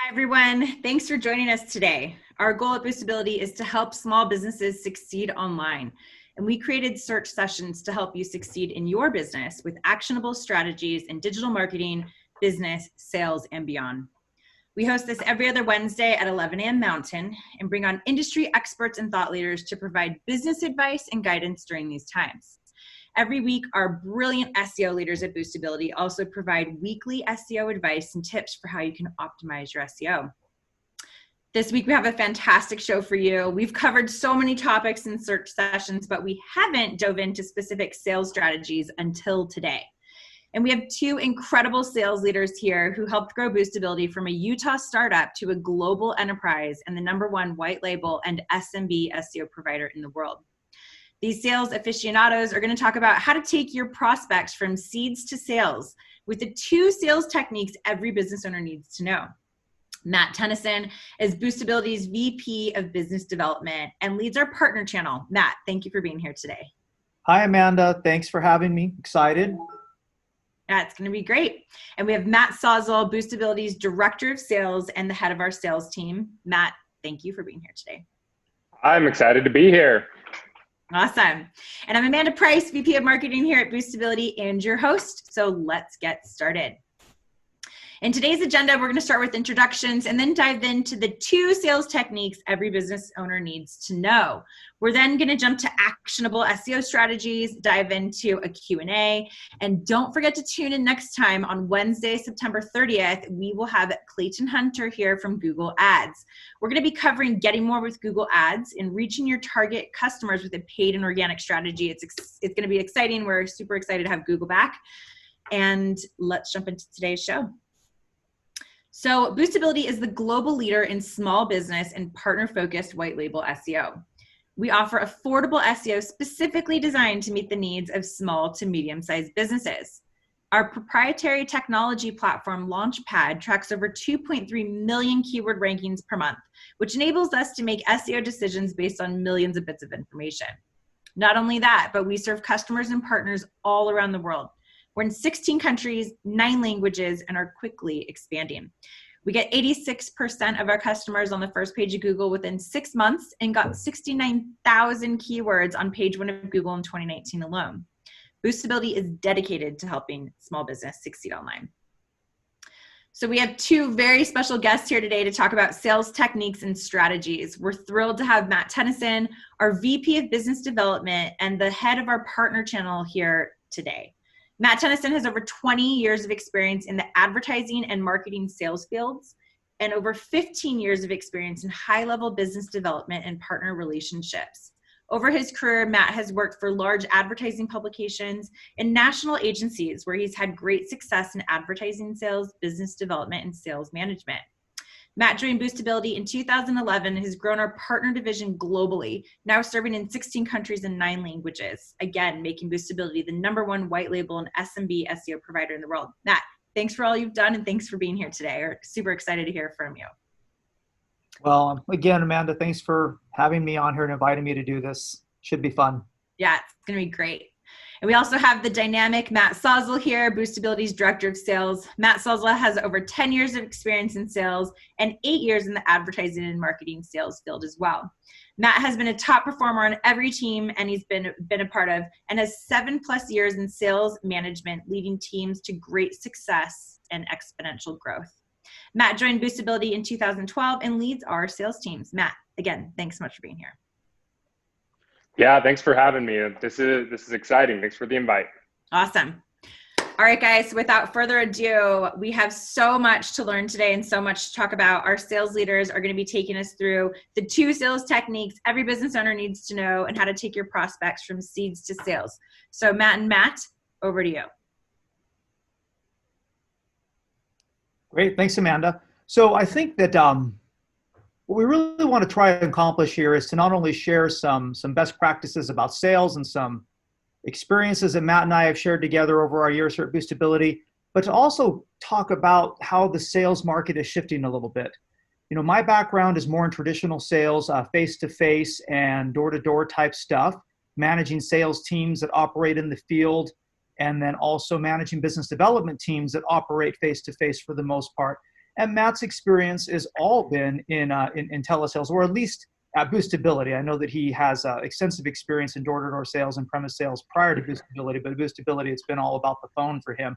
Hi, everyone. Thanks for joining us today. Our goal at Boostability is to help small businesses succeed online. And we created search sessions to help you succeed in your business with actionable strategies in digital marketing, business, sales, and beyond. We host this every other Wednesday at 11 a.m. Mountain and bring on industry experts and thought leaders to provide business advice and guidance during these times. Every week, our brilliant SEO leaders at Boostability also provide weekly SEO advice and tips for how you can optimize your SEO. This week, we have a fantastic show for you. We've covered so many topics in search sessions, but we haven't dove into specific sales strategies until today. And we have two incredible sales leaders here who helped grow Boostability from a Utah startup to a global enterprise and the #1 white label and SMB SEO provider in the world. These sales aficionados are going to talk about how to take your prospects from seeds to sales with the 2 sales techniques every business owner needs to know. Matt Tennison is Boostability's VP of Business Development and leads our partner channel. Matt, thank you for being here today. Hi, Amanda. Thanks for having me. Excited. Yeah, it's going to be great. And we have Matt Salzl, Boostability's Director of Sales and the head of our sales team. Matt, thank you for being here today. I'm excited to be here. Awesome. And I'm Amanda Price, VP of Marketing here at Boostability and your host. So let's get started. In today's agenda, we're going to start with introductions and then dive into the 2 sales techniques every business owner needs to know. We're then going to jump to actionable SEO strategies, dive into a Q&A, and don't forget to tune in next time on Wednesday, September 30th. We will have Clayton Hunter here from Google Ads. We're going to be covering getting more with Google Ads and reaching your target customers with a paid and organic strategy. It's going to be exciting. We're super excited to have Google back. And let's jump into today's show. So Boostability is the global leader in small business and partner-focused white label SEO. We offer affordable SEO specifically designed to meet the needs of small to medium-sized businesses. Our proprietary technology platform, Launchpad, tracks over 2.3 million keyword rankings per month, which enables us to make SEO decisions based on millions of bits of information. Not only that, but we serve customers and partners all around the world. We're in 16 countries, 9 languages, and are quickly expanding. We get 86% of our customers on the first page of Google within 6 months and got 69,000 keywords on page 1 of Google in 2019 alone. Boostability is dedicated to helping small business succeed online. So we have 2 very special guests here today to talk about sales techniques and strategies. We're thrilled to have Matt Tennison, our VP of Business Development and the head of our partner channel here today. Matt Tennison has over 20 years of experience in the advertising and marketing sales fields and over 15 years of experience in high-level business development and partner relationships. Over his career, Matt has worked for large advertising publications and national agencies where he's had great success in advertising sales, business development, and sales management. Matt joined Boostability in 2011 and has grown our partner division globally, now serving in 16 countries and 9 languages. Again, making Boostability the #1 white label and SMB SEO provider in the world. Matt, thanks for all you've done and thanks for being here today. We're super excited to hear from you. Well, again, Amanda, thanks for having me on here and inviting me to do this. Should be fun. Yeah, it's going to be great. And we also have the dynamic Matt Salzl here, Boostability's Director of Sales. Matt Salzl has over 10 years of experience in sales and 8 years in the advertising and marketing sales field as well. Matt has been a top performer on every team and he's been a part of and has 7+ years in sales management, leading teams to great success and exponential growth. Matt joined Boostability in 2012 and leads our sales teams. Matt, again, thanks so much for being here. Yeah, thanks for having me. This is exciting. Thanks for the invite. Awesome. All right, guys, without further ado, we have so much to learn today and so much to talk about. Our sales leaders are going to be taking us through the 2 sales techniques every business owner needs to know and how to take your prospects from seeds to sales. So Matt, over to you. Great. Thanks, Amanda. So I think that what we really want to try and accomplish here is to not only share some best practices about sales and some experiences that Matt and I have shared together over our years here at Boostability, but to also talk about how the sales market is shifting a little bit. You know, my background is more in traditional sales, face-to-face and door-to-door type stuff, managing sales teams that operate in the field, and then also managing business development teams that operate face-to-face for the most part. And Matt's experience has all been in telesales, or at least at Boostability. I know that he has extensive experience in door-to-door sales and premise sales prior to Boostability, but Boostability, it's been all about the phone for him.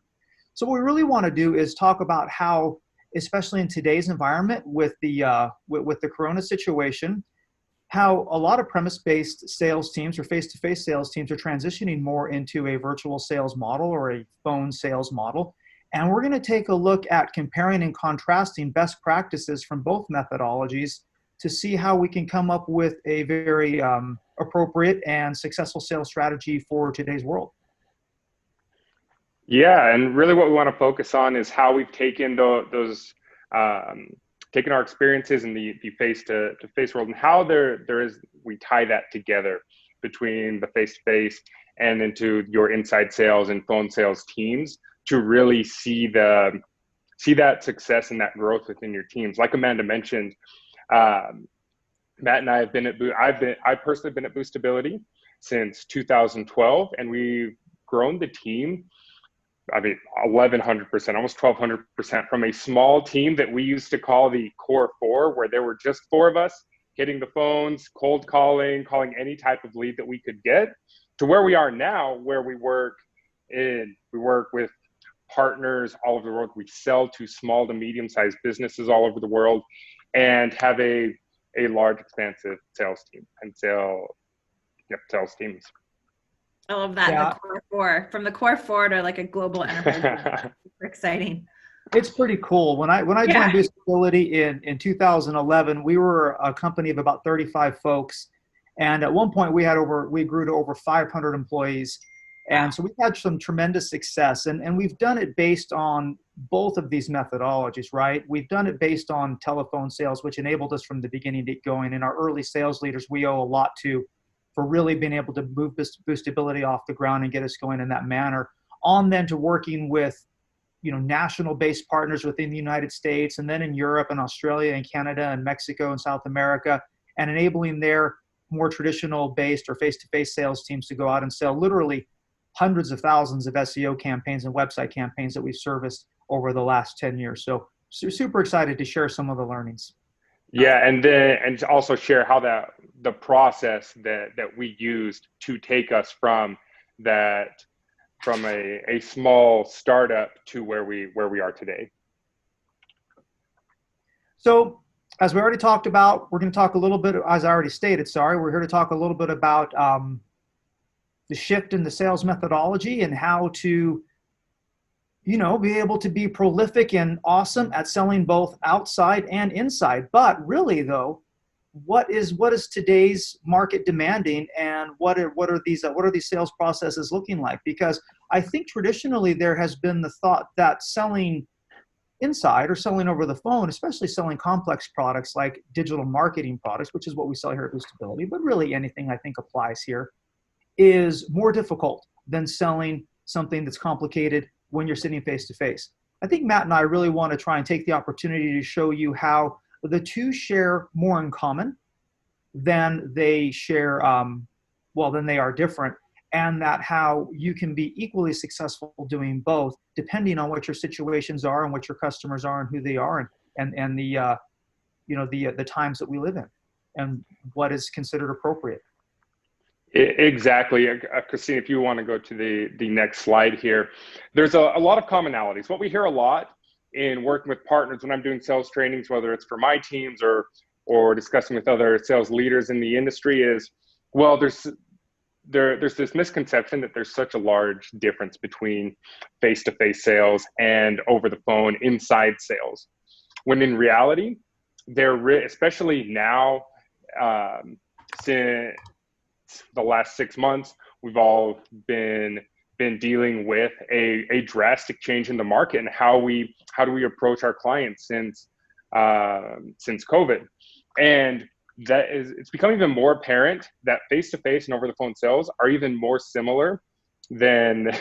So what we really want to do is talk about how, especially in today's environment with the Corona situation, how a lot of premise-based sales teams or face-to-face sales teams are transitioning more into a virtual sales model or a phone sales model. And we're going to take a look at comparing and contrasting best practices from both methodologies to see how we can come up with a very appropriate and successful sales strategy for today's world. Yeah, and really what we want to focus on is how we've taken taken our experiences in the face-to-face world and how we tie that together between the face-to-face and into your inside sales and phone sales teams to really see that success and that growth within your teams. Like Amanda mentioned, Matt and I have been I've personally been at Boostability since 2012, and we've grown the team, 1,100%, almost 1,200% from a small team that we used to call the core four, where there were just four of us hitting the phones, cold calling any type of lead that we could get, to where we are now, where we work with partners all over the world. We sell to small to medium-sized businesses all over the world and have a large, expansive sales team and sales teams. I love that. Yeah. The core four, from the core four to like a global enterprise. Super exciting. It's pretty cool. When I joined Boostability in 2011, we were a company of about 35 folks. And at one point we grew to over 500 employees. And so we've had some tremendous success, and we've done it based on both of these methodologies, right? We've done it based on telephone sales, which enabled us from the beginning to get going. And our early sales leaders, we owe a lot to for really being able to move Boostability off the ground and get us going in that manner. On then to working with, national-based partners within the United States, and then in Europe and Australia and Canada and Mexico and South America, and enabling their more traditional-based or face-to-face sales teams to go out and sell literally hundreds of thousands of SEO campaigns and website campaigns that we've serviced over the last 10 years. So super excited to share some of the learnings. Yeah, and to also share how the process that we used to take us from a small startup to where we are today. So as we already talked about, we're going to talk a little bit, as I already stated, we're here to talk a little bit about the shift in the sales methodology and how to, be able to be prolific and awesome at selling both outside and inside. But really, though, what is today's market demanding, and what are these sales processes looking like? Because I think traditionally there has been the thought that selling inside or selling over the phone, especially selling complex products like digital marketing products, which is what we sell here at Boostability, but really anything I think applies here, is more difficult than selling something that's complicated when you're sitting face to face. I think Matt and I really want to try and take the opportunity to show you how the two share more in common than they share, than they are different, and that how you can be equally successful doing both, depending on what your situations are and what your customers are and who they are, and the times that we live in and what is considered appropriate. Exactly. Christine, if you want to go to the next slide here, there's a lot of commonalities. What we hear a lot in working with partners when I'm doing sales trainings, whether it's for my teams or discussing with other sales leaders in the industry, is, well, there's this misconception that there's such a large difference between face-to-face sales and over the phone inside sales, when in reality, especially now, since the last 6 months, we've all been dealing with a drastic change in the market and how do we approach our clients since COVID. And it's become even more apparent that face-to-face and over-the-phone sales are even more similar than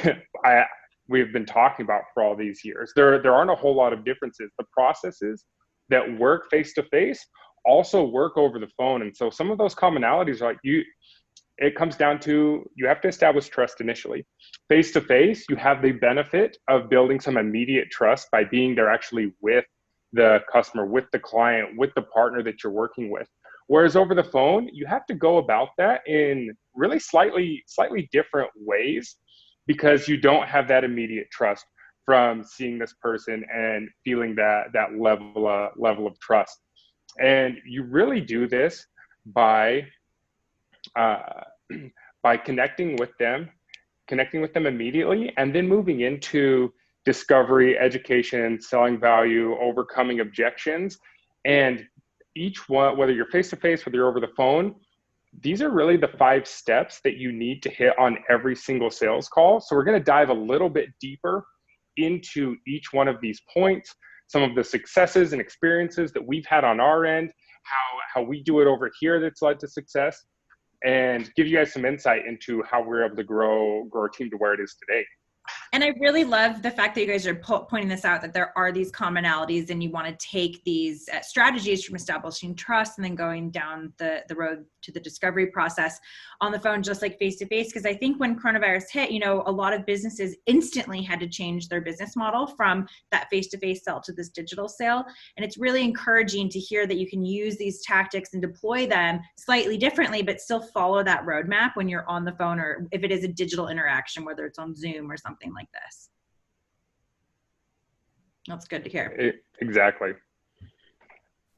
we've been talking about for all these years. There aren't a whole lot of differences. The processes that work face-to-face also work over the phone. And so some of those commonalities are it comes down to, you have to establish trust initially. Face-to-face, you have the benefit of building some immediate trust by being there actually with the customer, with the client, with the partner that you're working with. Whereas over the phone, you have to go about that in really slightly different ways, because you don't have that immediate trust from seeing this person and feeling that level of trust. And you really do this by connecting with them immediately, and then moving into discovery, education, selling value, overcoming objections. And each one, whether you're face-to-face, whether you're over the phone, these are really the 5 steps that you need to hit on every single sales call. So we're going to dive a little bit deeper into each one of these points, some of the successes and experiences that we've had on our end, how we do it over here that's led to success, and give you guys some insight into how we're able to grow our team to where it is today. And I really love the fact that you guys are pointing this out, that there are these commonalities, and you want to take these strategies from establishing trust and then going down the road to the discovery process on the phone, just like face-to-face. Because I think when coronavirus hit, a lot of businesses instantly had to change their business model from that face-to-face sale to this digital sale. And it's really encouraging to hear that you can use these tactics and deploy them slightly differently, but still follow that roadmap when you're on the phone, or if it is a digital interaction, whether it's on Zoom or something like this. That's good to hear. Exactly.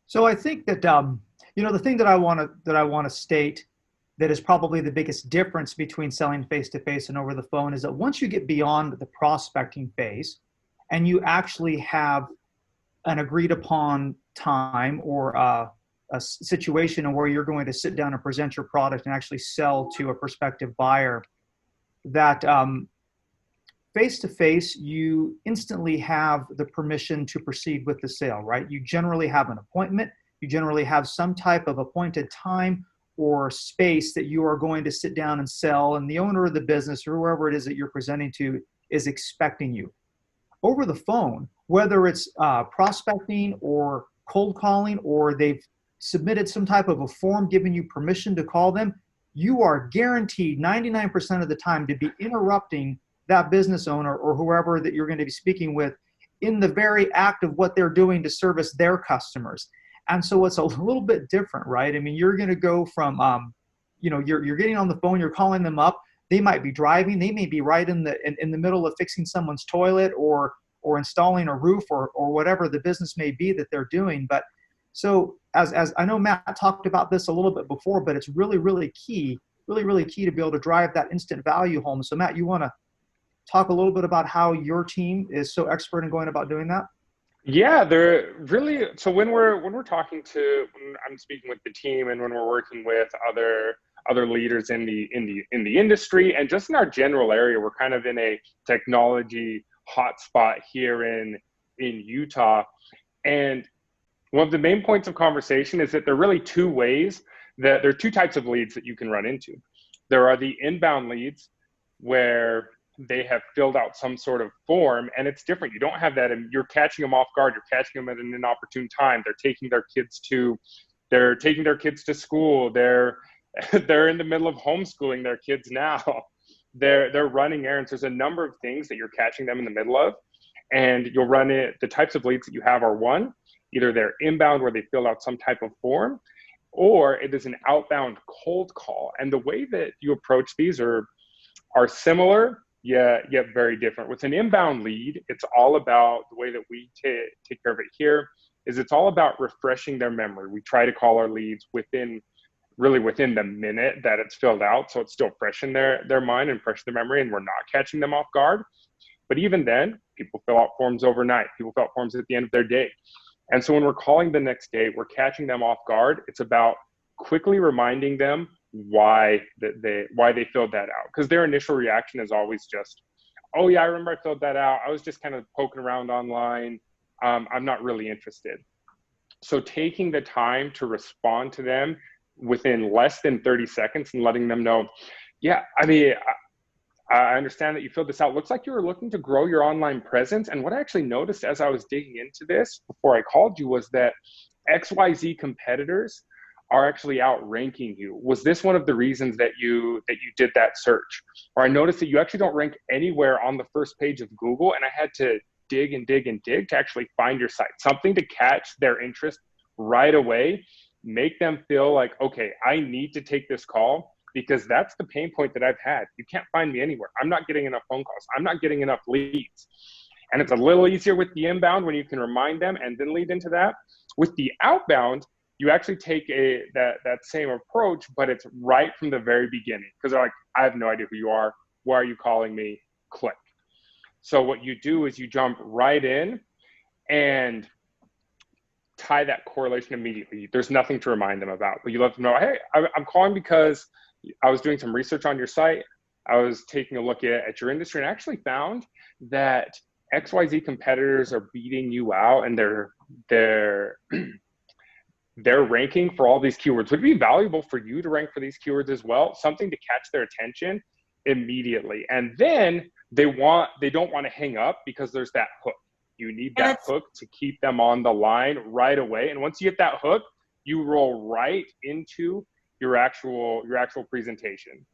So I think that the thing that I want to state that is probably the biggest difference between selling face-to-face and over the phone is that once you get beyond the prospecting phase and you actually have an agreed upon time or a situation where you're going to sit down and present your product and actually sell to a prospective buyer, that face-to-face, you instantly have the permission to proceed with the sale, right? You generally have an appointment. You generally have some type of appointed time or space that you are going to sit down and sell, and the owner of the business or whoever it is that you're presenting to is expecting you. Over the phone, whether it's prospecting or cold calling, or they've submitted some type of a form giving you permission to call them, you are guaranteed 99% of the time to be interrupting that business owner or whoever that you're going to be speaking with in the very act of what they're doing to service their customers. And so it's a little bit different, right? I mean, you're going to go from, you're getting on the phone, you're calling them up. They might be driving. They may be right in the middle of fixing someone's toilet or installing a roof or whatever the business may be that they're doing. But so as I know Matt talked about this a little bit before, but it's really, really key to be able to drive that instant value home. So Matt, you want to talk a little bit about how your team is so expert in going about doing that? Yeah, they're really, so when I'm speaking with the team and when we're working with other leaders in the industry and just in our general area, we're kind of in a technology hotspot here in Utah. And one of the main points of conversation is that there are really two types of leads that you can run into. There are the inbound leads where they have filled out some sort of form, and it's different. You don't have that, and you're catching them off guard. You're catching them at an inopportune time. They're taking their kids to school. They're in the middle of homeschooling their kids now. They're running errands. There's a number of things that you're catching them in the middle of, and you'll run it. The types of leads that you have are one, either they're inbound where they fill out some type of form, or it is an outbound cold call. And the way that you approach these are similar, yet very different. With an inbound lead, it's all about the way that we take care of it here is it's all about refreshing their memory. We try to call our leads within the minute that it's filled out, so it's still fresh in their mind and fresh in their memory, and we're not catching them off guard. But even then, people fill out forms overnight. People fill out forms at the end of their day. And so when we're calling the next day, we're catching them off guard. It's about quickly reminding them why they filled that out, because their initial reaction is always just, oh yeah, I remember I filled that out. I was just kind of poking around online. I'm not really interested. So taking the time to respond to them within less than 30 seconds and letting them know, yeah, I mean, I understand that you filled this out. Looks like you were looking to grow your online presence. And what I actually noticed as I was digging into this before I called you was that XYZ competitors are actually outranking you. Was this one of the reasons that you did that search? Or I noticed that you actually don't rank anywhere on the first page of Google, and I had to dig and dig and dig to actually find your site, something to catch their interest right away, make them feel like, okay, I need to take this call because that's the pain point that I've had. You can't find me anywhere. I'm not getting enough phone calls. I'm not getting enough leads. And it's a little easier with the inbound when you can remind them and then lead into that. With the outbound, you actually take that same approach, but it's right from the very beginning, because they're like, I have no idea who you are. Why are you calling me? Click. So what you do is you jump right in and tie that correlation immediately. There's nothing to remind them about, but you let them know, hey, I'm calling because I was doing some research on your site. I was taking a look at your industry and actually found that XYZ competitors are beating you out, and they're ranking for all these keywords. Would it be valuable for you to rank for these keywords as well? Something to catch their attention immediately. And then they don't want to hang up, because there's that hook. You need that hook to keep them on the line right away. And once you get that hook, you roll right into your actual presentation.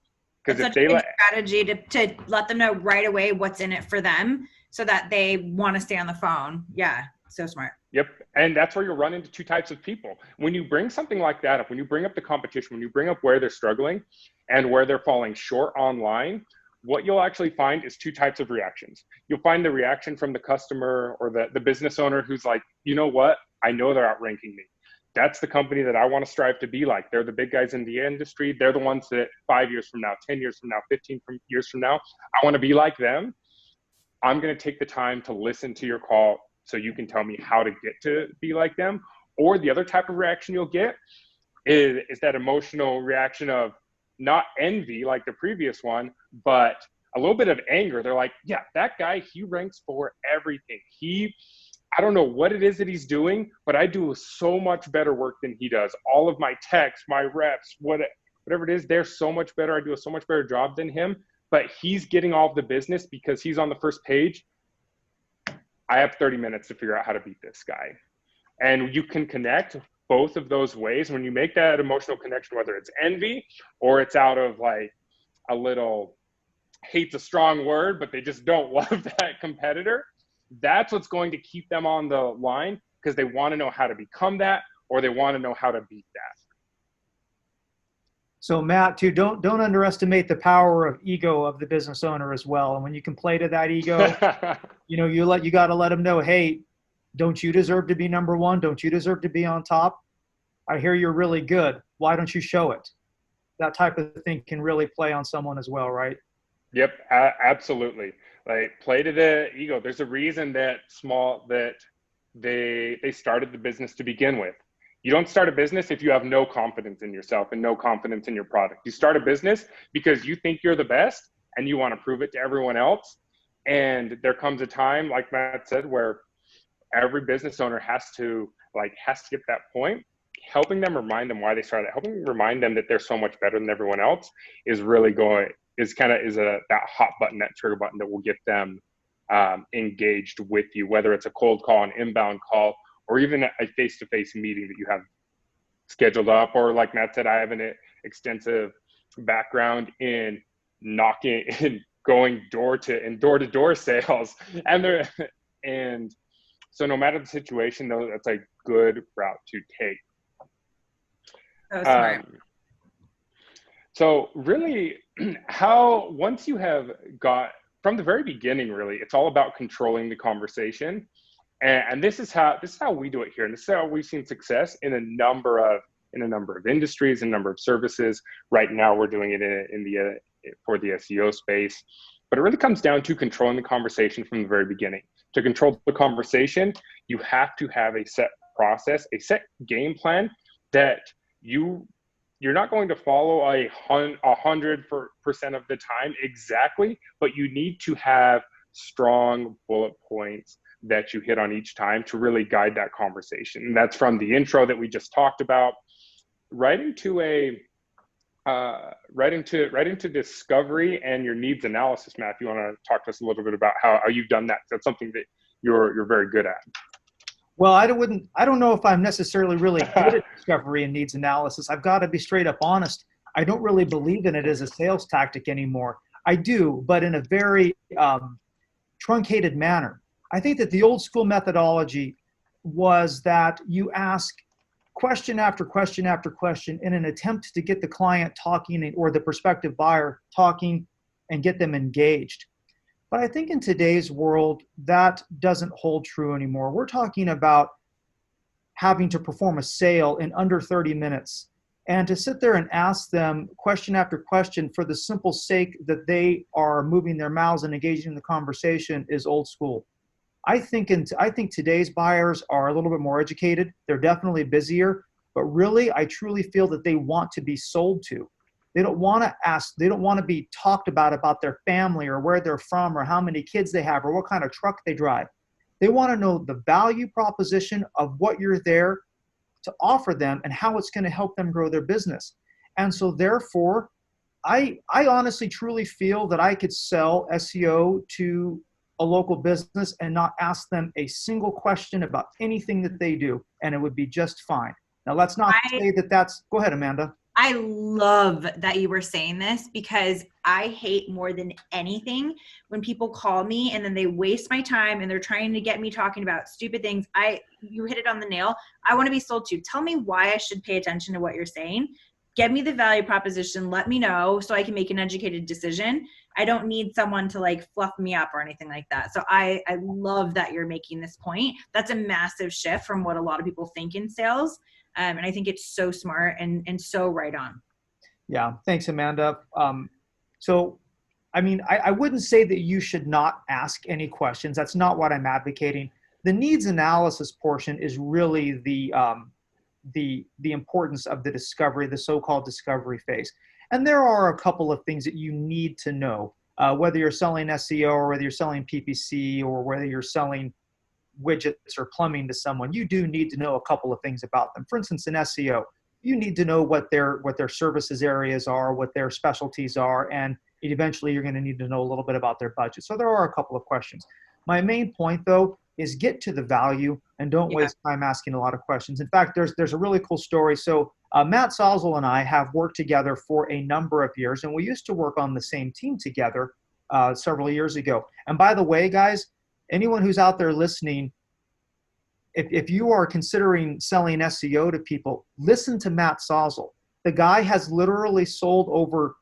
Because if they strategy to let them know right away what's in it for them, so that they want to stay on the phone. Yeah, so smart. Yep. And that's where you'll run into two types of people. When you bring something like that up, when you bring up the competition, when you bring up where they're struggling and where they're falling short online, what you'll actually find is two types of reactions. You'll find the reaction from the customer or the business owner who's like, you know what? I know they're outranking me. That's the company that I want to strive to be like. They're the big guys in the industry. They're the ones that 5 years from now, 10 years from now, 15 years from now, I want to be like them. I'm going to take the time to listen to your call so you can tell me how to get to be like them. Or the other type of reaction you'll get is that emotional reaction of not envy like the previous one, but a little bit of anger. They're like, yeah, that guy, he ranks for everything. I don't know what it is that he's doing, but I do so much better work than he does. All of my texts, my reps, whatever it is, they're so much better. I do a so much better job than him, but he's getting all of the business because he's on the first page. I have 30 minutes to figure out how to beat this guy. And you can connect both of those ways. When you make that emotional connection, whether it's envy or it's out of like a little, hate's a strong word, but they just don't love that competitor, that's what's going to keep them on the line, because they want to know how to become that, or they want to know how to beat that. So Matt, too, don't underestimate the power of ego of the business owner as well. And when you can play to that ego, you got to let them know, hey, don't you deserve to be number one? Don't you deserve to be on top? I hear you're really good. Why don't you show it? That type of thing can really play on someone as well, right? Yep, absolutely. Like, play to the ego. There's a reason that they started the business to begin with. You don't start a business if you have no confidence in yourself and no confidence in your product. You start a business because you think you're the best and you want to prove it to everyone else. And there comes a time, like Matt said, where every business owner has to get that point. Helping them remind them why they started, helping remind them that they're so much better than everyone else is really that hot button, that trigger button that will get them engaged with you, whether it's a cold call, an inbound call, or even a face-to-face meeting that you have scheduled up. Or like Matt said, I have an extensive background in going door-to-door sales. And so no matter the situation, though, that's a good route to take. Oh, smart. So really, once you have got, from the very beginning, really, it's all about controlling the conversation. And this is how we do it here. And this is how we've seen success in a number of industries, a number of services. Right now, we're doing it for the SEO space. But it really comes down to controlling the conversation from the very beginning. To control the conversation, you have to have a set process, a set game plan that you're not going to follow 100% of the time exactly, but you need to have strong bullet points that you hit on each time to really guide that conversation. And that's from the intro that we just talked about, right into discovery and your needs analysis. Matt, if you want to talk to us a little bit about how you've done that. That's something that you're very good at. Well, I don't know if I'm necessarily really good at discovery and needs analysis. I've got to be straight up honest. I don't really believe in it as a sales tactic anymore. I do, but in a very truncated manner. I think that the old school methodology was that you ask question after question after question in an attempt to get the client talking or the prospective buyer talking and get them engaged. But I think in today's world, that doesn't hold true anymore. We're talking about having to perform a sale in under 30 minutes. And to sit there and ask them question after question for the simple sake that they are moving their mouths and engaging in the conversation is old school. I think today's buyers are a little bit more educated. They're definitely busier, but really, I truly feel that they want to be sold to. They don't want to ask, they don't want to be talked about their family or where they're from or how many kids they have or what kind of truck they drive. They want to know the value proposition of what you're there to offer them and how it's going to help them grow their business. And so therefore, I honestly truly feel that I could sell SEO to a local business and not ask them a single question about anything that they do, and it would be just fine. Now, let's not say that that's, go ahead, Amanda. I love that you were saying this because I hate more than anything when people call me and then they waste my time and they're trying to get me talking about stupid things. You hit it on the nail. I want to be sold to. Tell me why I should pay attention to what you're saying. Get me the value proposition. Let me know so I can make an educated decision. I don't need someone to like fluff me up or anything like that. So I love that you're making this point. That's a massive shift from what a lot of people think in sales. And I think it's so smart and so right on. Yeah, thanks, Amanda. So, I mean, I wouldn't say that you should not ask any questions. That's not what I'm advocating. The needs analysis portion is really the importance of the discovery, the so-called discovery phase. And there are a couple of things that you need to know, whether you're selling SEO or whether you're selling PPC or whether you're selling widgets or plumbing to someone. You do need to know a couple of things about them. For instance, in SEO, you need to know what their services areas are, what their specialties are, and eventually you're going to need to know a little bit about their budget. So there are a couple of questions. My main point, though, is get to the value and don't waste time asking a lot of questions. In fact, there's a really cool story. So Matt Salzl and I have worked together for a number of years, and we used to work on the same team together several years ago. And by the way, guys, anyone who's out there listening, if you are considering selling SEO to people, listen to Matt Salzl. The guy has literally sold over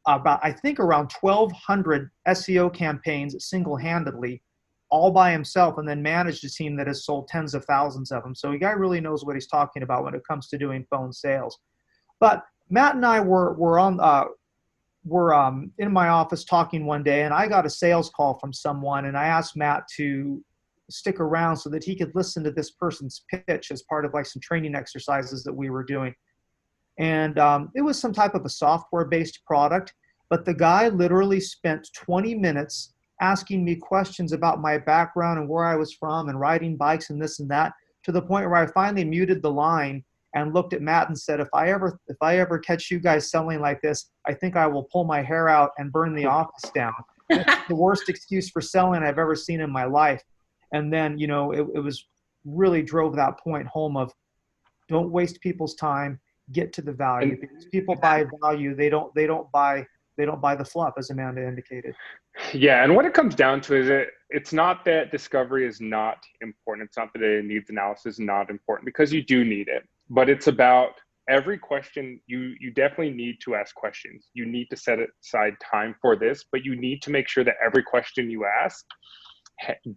I think around 1,200 SEO campaigns single-handedly, all by himself, and then managed a team that has sold tens of thousands of them. So the guy really knows what he's talking about when it comes to doing phone sales. But Matt and I were in my office talking one day, and I got a sales call from someone, and I asked Matt to stick around so that he could listen to this person's pitch as part of like some training exercises that we were doing. And it was some type of a software-based product, but the guy literally spent 20 minutes asking me questions about my background and where I was from and riding bikes and this and that, to the point where I finally muted the line and looked at Matt and said, if I ever catch you guys selling like this, I think I will pull my hair out and burn the office down. It's the worst excuse for selling I've ever seen in my life. And then, it was really drove that point home of don't waste people's time, get to the value. Because people buy value, they don't buy the fluff, as Amanda indicated. Yeah, and what it comes down to is it's not that discovery is not important. It's not that a needs analysis is not important, because you do need it. But it's about every question. You definitely need to ask questions. You need to set aside time for this, but you need to make sure that every question you ask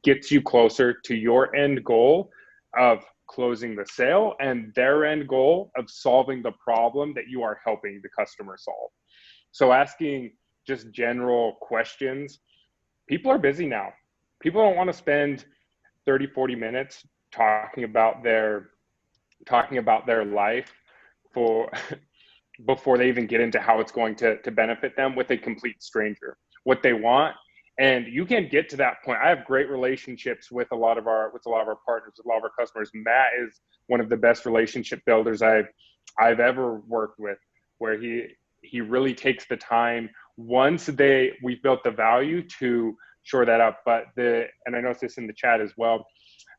gets you closer to your end goal of closing the sale and their end goal of solving the problem that you are helping the customer solve. So asking just general questions, people are busy now. People don't want to spend 30, 40 minutes talking about their life before they even get into how it's going to benefit them with a complete stranger. What they want, and you can get to that point. I have great relationships with a lot of our partners, with a lot of our customers. Matt is one of the best relationship builders I've ever worked with, where he really takes the time once we've built the value to shore that up. And I noticed this in the chat as well.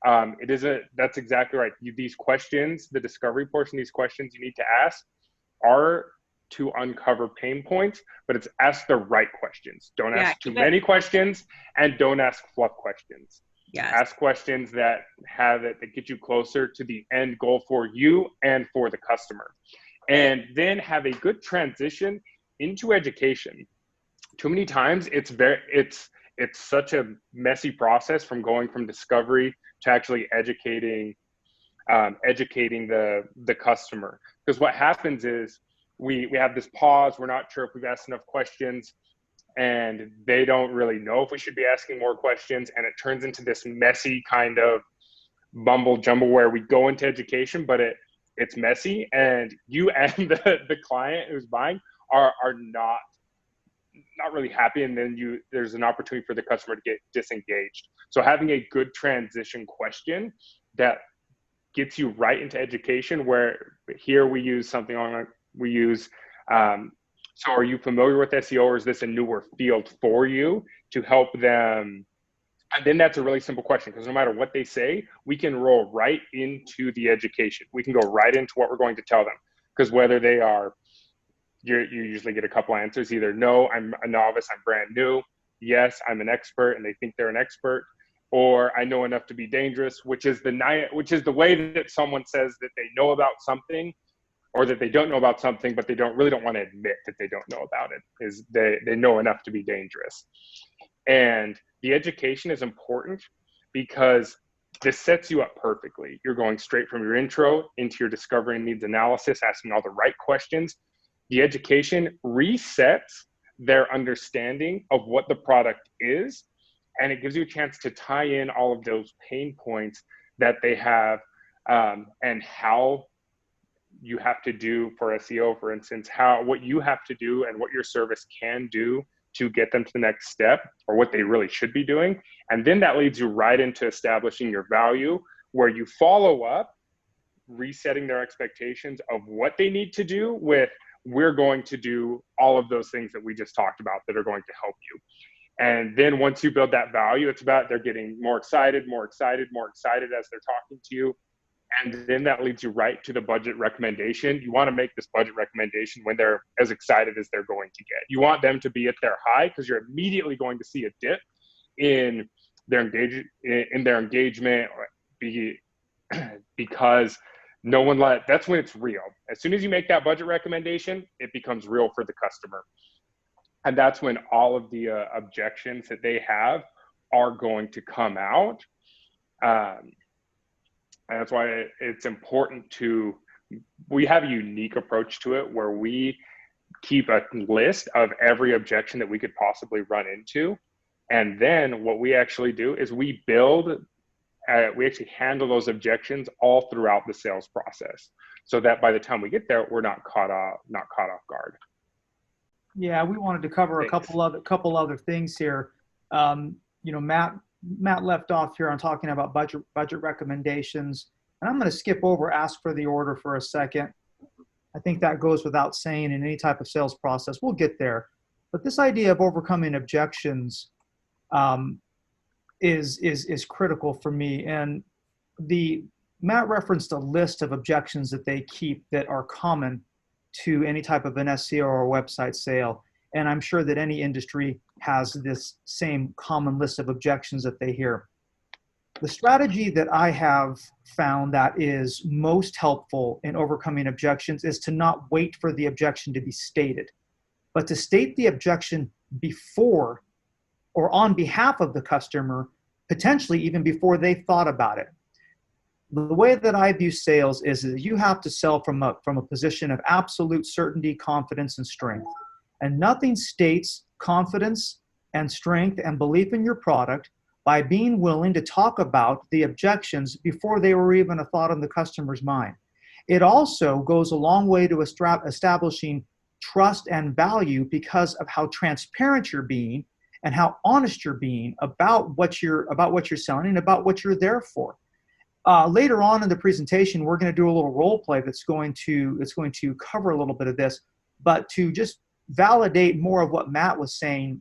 That's exactly right. These questions, the discovery portion, these questions you need to ask are to uncover pain points, but it's ask the right questions. Don't ask too many questions, and don't ask fluff questions. Yes. Ask questions that get you closer to the end goal for you and for the customer. And then have a good transition into education. Too many times it's such a messy process from going from discovery to actually educating the customer. Because what happens is we have this pause, we're not sure if we've asked enough questions, and they don't really know if we should be asking more questions, and it turns into this messy kind of mumble jumble where we go into education, but it's messy, and you and the client who's buying are not really happy, and then there's an opportunity for the customer to get disengaged. So having a good transition question that gets you right into education, where here we use something so are you familiar with SEO, or is this a newer field for you, to help them? And then that's a really simple question, because no matter what they say, we can roll right into the education. We can go right into what we're going to tell them, because whether they are, you usually get a couple answers, either no, I'm a novice, I'm brand new, yes, I'm an expert, and they think they're an expert, or I know enough to be dangerous, which is the way that someone says that they know about something, or that they don't know about something, but they really don't want to admit that they don't know about it, is they know enough to be dangerous. And the education is important because this sets you up perfectly. You're going straight from your intro into your discovery and needs analysis, asking all the right questions. The education resets their understanding of what the product is, and it gives you a chance to tie in all of those pain points that they have, and how you have to do for SEO, for instance, what you have to do and what your service can do to get them to the next step, or what they really should be doing. And then that leads you right into establishing your value, where you follow up, resetting their expectations of what they need to do with, we're going to do all of those things that we just talked about that are going to help you. And then once you build that value, it's about they're getting more excited as they're talking to you. And then that leads you right to the budget recommendation. You want to make this budget recommendation when they're as excited as they're going to get. You want them to be at their high, because you're immediately going to see a dip in their engagement, because that's when it's real. As soon as you make that budget recommendation, it becomes real for the customer. And that's when all of the objections that they have are going to come out. And that's why it's important we have a unique approach to it, where we keep a list of every objection that we could possibly run into. And then what we actually do is we actually handle those objections all throughout the sales process, so that by the time we get there, we're not caught off guard. Yeah, we wanted to cover a couple other things here. Matt left off here on talking about budget recommendations, and I'm going to skip over ask for the order for a second. I think that goes without saying in any type of sales process. We'll get there, but this idea of overcoming objections is critical for me. And Matt referenced a list of objections that they keep that are common to any type of an SEO or website sale. And I'm sure that any industry has this same common list of objections that they hear. The strategy that I have found that is most helpful in overcoming objections is to not wait for the objection to be stated, but to state the objection before or on behalf of the customer, potentially even before they thought about it. The way that I view sales is that you have to sell from a position of absolute certainty, confidence, and strength. And nothing states confidence and strength and belief in your product by being willing to talk about the objections before they were even a thought on the customer's mind. It also goes a long way to establishing trust and value because of how transparent you're being and how honest you're being about what you're selling and about what you're there for. Later on in the presentation, we're going to do a little role play that's going to cover a little bit of this, but to just validate more of what Matt was saying,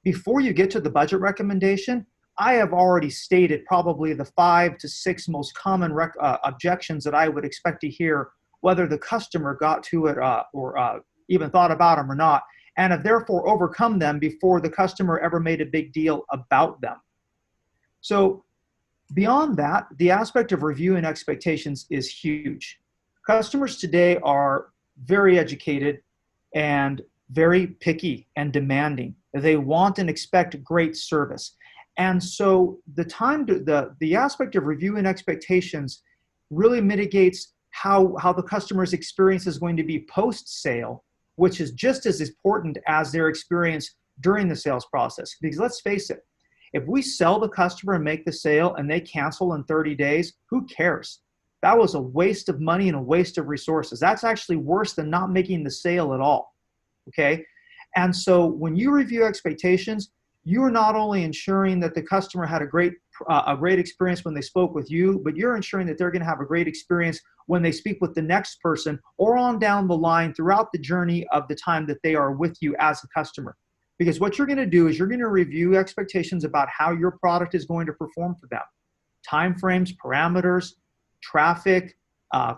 before you get to the budget recommendation, I have already stated probably the 5 to 6 most common objections that I would expect to hear, whether the customer got to it or even thought about them or not, and have therefore overcome them before the customer ever made a big deal about them. So beyond that, the aspect of reviewing expectations is huge. Customers today are very educated and very picky and demanding. They want and expect great service. And so the aspect of reviewing expectations really mitigates how the customer's experience is going to be post-sale, which is just as important as their experience during the sales process. Because let's face it, if we sell the customer and make the sale and they cancel in 30 days, who cares? That was a waste of money and a waste of resources. That's actually worse than not making the sale at all, okay? And so when you review expectations, you are not only ensuring that the customer had a great experience when they spoke with you, but you're ensuring that they're going to have a great experience when they speak with the next person or on down the line throughout the journey of the time that they are with you as a customer. Because what you're going to do is you're going to review expectations about how your product is going to perform for them. Timeframes, parameters, traffic,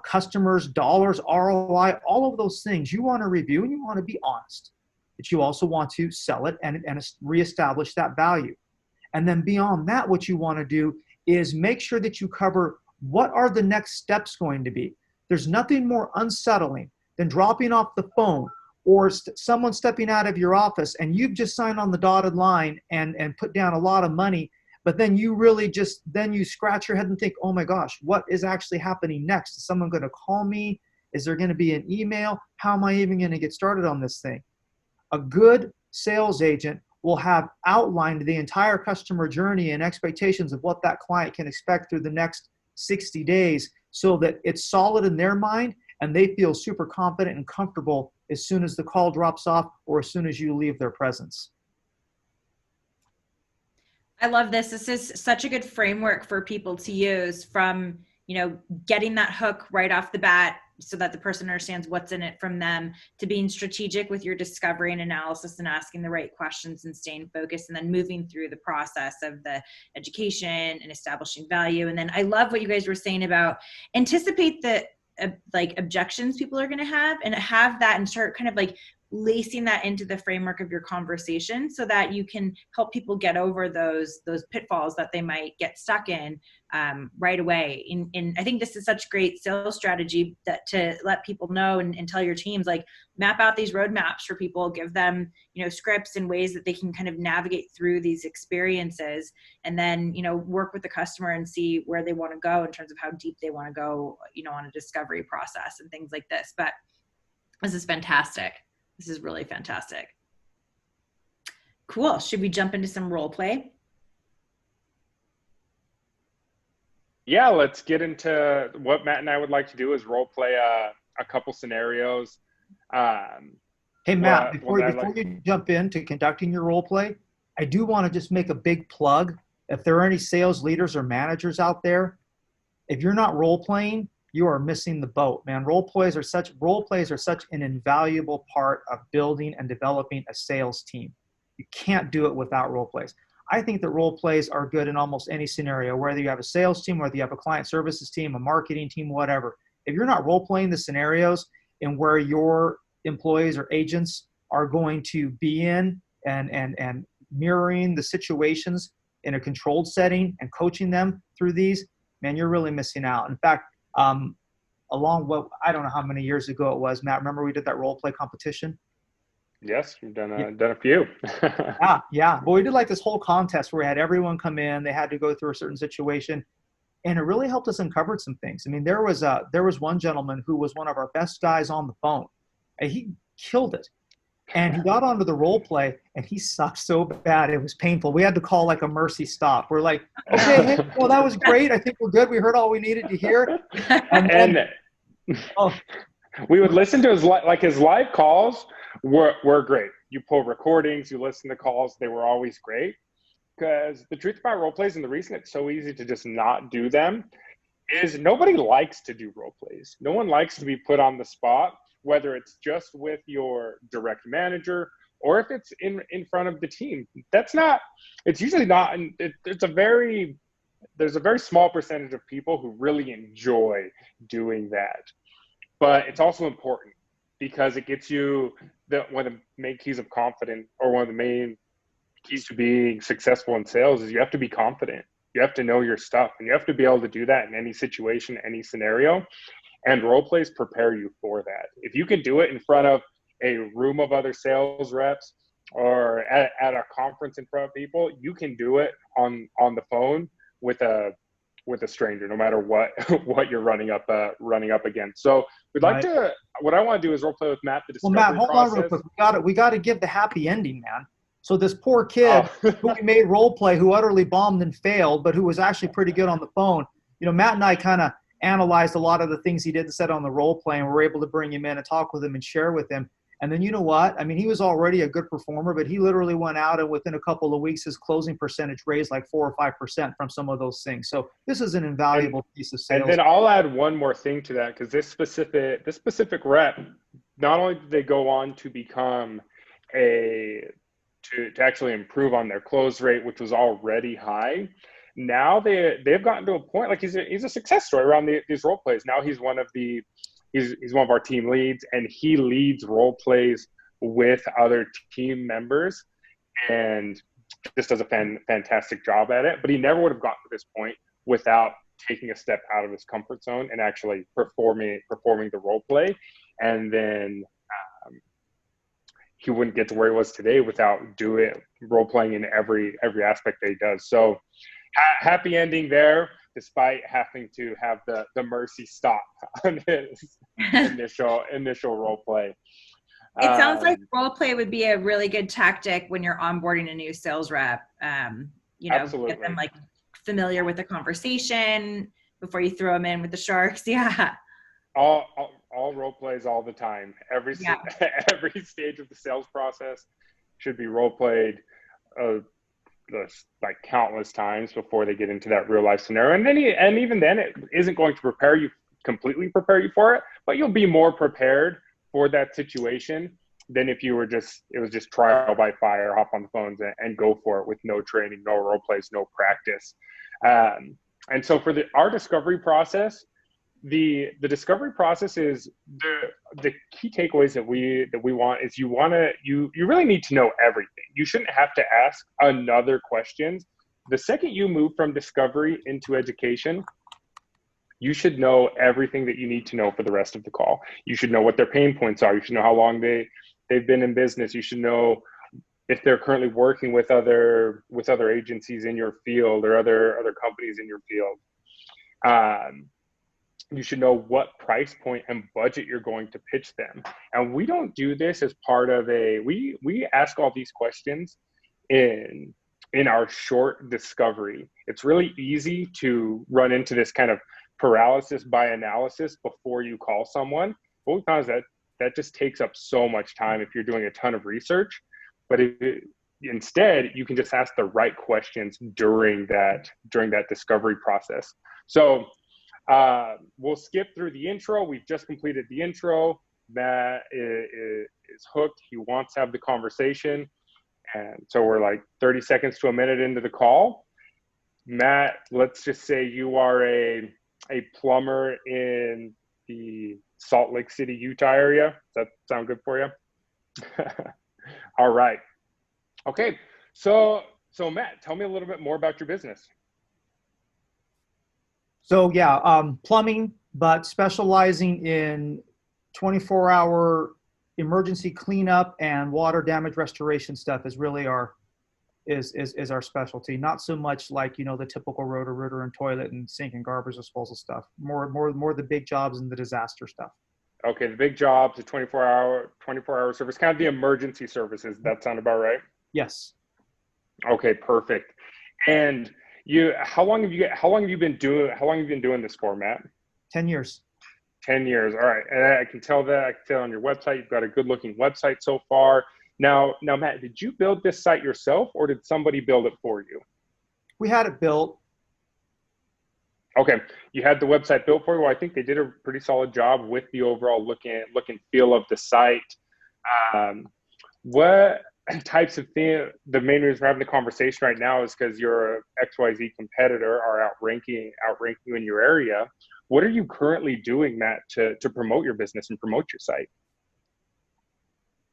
customers, dollars, ROI, all of those things you want to review, and you want to be honest. But you also want to sell it and reestablish that value. And then beyond that, what you want to do is make sure that you cover what are the next steps going to be. There's nothing more unsettling than dropping off the phone or someone stepping out of your office and you've just signed on the dotted line and put down a lot of money, but then you really then you scratch your head and think, oh my gosh, what is actually happening next? Is someone going to call me? Is there going to be an email? How am I even going to get started on this thing? A good sales agent will have outlined the entire customer journey and expectations of what that client can expect through the next 60 days so that it's solid in their mind and they feel super confident and comfortable as soon as the call drops off or as soon as you leave their presence. I love this. This is such a good framework for people to use, from, getting that hook right off the bat so that the person understands what's in it from them, to being strategic with your discovery and analysis and asking the right questions and staying focused, and then moving through the process of the education and establishing value. And then I love what you guys were saying about anticipate the objections people are going to have, and have that and start kind of lacing that into the framework of your conversation so that you can help people get over those pitfalls that they might get stuck in right away. And I think this is such great sales strategy that to let people know and tell your teams, map out these roadmaps for people, give them, scripts and ways that they can kind of navigate through these experiences, and then, work with the customer and see where they want to go in terms of how deep they want to go, on a discovery process and things like this. But this is fantastic. This is really fantastic. Cool. Should we jump into some role play? Yeah, let's get into what Matt and I would like to do is role play a couple scenarios. Hey, Matt, before you jump into conducting your role play, I do want to just make a big plug. If there are any sales leaders or managers out there, if you're not role playing, you are missing the boat, man. Role plays are such an invaluable part of building and developing a sales team. You can't do it without role plays. I think that role plays are good in almost any scenario, whether you have a sales team, whether you have a client services team, a marketing team, whatever. If you're not role playing the scenarios in where your employees or agents are going to be in and mirroring the situations in a controlled setting and coaching them through these, man, you're really missing out. In fact, I don't know how many years ago it was, Matt, remember we did that role play competition? Yes, we've done a few. Yeah. But we did this whole contest where we had everyone come in, they had to go through a certain situation, and it really helped us uncover some things. I mean, there was one gentleman who was one of our best guys on the phone, and he killed it. And he got onto the role play, and he sucked so bad. It was painful. We had to call a mercy stop. We're like, okay, hey, well, that was great. I think we're good. We heard all we needed to hear. And we would listen to his live calls were great. You pull recordings, you listen to calls. They were always great. Because the truth about role plays, and the reason it's so easy to just not do them, is nobody likes to do role plays. No one likes to be put on the spot, whether it's just with your direct manager or if it's in front of the team. It's usually not, there's a very small percentage of people who really enjoy doing that. But it's also important because it gets you one of the main keys of confidence, or one of the main keys to being successful in sales, is you have to be confident. You have to know your stuff, and you have to be able to do that in any situation, any scenario. And role plays prepare you for that. If you can do it in front of a room of other sales reps or at a conference in front of people, you can do it on the phone with a stranger, no matter what you're running up against. So we'd like to. What I want to do is role play with Matt. The discovery Matt, hold process. on real quick. We got to give the happy ending, man. So this poor kid who we made role play, who utterly bombed and failed, but who was actually pretty good on the phone. You know, Matt and I kind of analyzed a lot of the things he did and said on the role play, and we were able to bring him in and talk with him and share with him. And then, you know what? I mean, he was already a good performer, but he literally went out and within a couple of weeks, his closing percentage raised like 4 or 5% from some of those things. So this is an invaluable piece of sales. And then I'll add one more thing to that, because this specific rep, not only did they go on to become to actually improve on their close rate, which was already high. Now they've gotten to a point, like he's a success story around these role plays. Now he's one of our team leads, and he leads role plays with other team members and just does a fantastic job at it. But he never would have gotten to this point without taking a step out of his comfort zone and actually performing the role play. And then he wouldn't get to where he was today without role playing in every aspect that he does. So happy ending there, despite having to have the mercy stop on his initial role play. It sounds like role play would be a really good tactic when you're onboarding a new sales rep. Absolutely. Get them like familiar with the conversation before you throw them in with the sharks. Yeah. All role plays all the time. Every stage of the sales process should be role played like countless times before they get into that real life scenario. And even then, it isn't going to completely prepare you for it, but you'll be more prepared for that situation than if it was just trial by fire, hop on the phones and go for it with no training, no role plays, no practice. And so for our discovery process, the discovery process is the key takeaways that we want is you really need to know everything. You shouldn't have to ask another questions. The second you move from discovery into education, you should know everything that you need to know for the rest of the call. You should know what their pain points are. You should know how long they've been in business. You should know if they're currently working with other agencies in your field or other companies in your field. You should know what price point and budget you're going to pitch them. And we don't do this as part of we ask all these questions in our short discovery. It's really easy to run into this kind of paralysis by analysis before you call someone. What we found is that just takes up so much time if you're doing a ton of research. But instead, you can just ask the right questions during that discovery process. So we'll skip through the intro. We've just completed the intro. Matt is hooked. He wants to have the conversation. And so we're like 30 seconds to a minute into the call. Matt, let's just say you are a plumber in the Salt Lake City, Utah area. Does that sound good for you? All right. Okay. So Matt, tell me a little bit more about your business. So yeah, plumbing, but specializing in 24-hour emergency cleanup and water damage restoration stuff is really our specialty. Not so much like, the typical rotor and toilet and sink and garbage disposal stuff. More the big jobs and the disaster stuff. Okay, the big jobs, the 24-hour service, kind of the emergency services. That sound about right? Yes. Okay, perfect. And how long have you been doing this for, Matt? 10 years. 10 years. All right. And I can tell on your website, you've got a good looking website so far. Now, Matt, did you build this site yourself or did somebody build it for you? We had it built. Okay. You had the website built for you. Well, I think they did a pretty solid job with the overall look and feel of the site. What types of things, the main reason we're having the conversation right now is because your XYZ competitor are outranking you in your area. What are you currently doing, Matt, to promote your business and promote your site?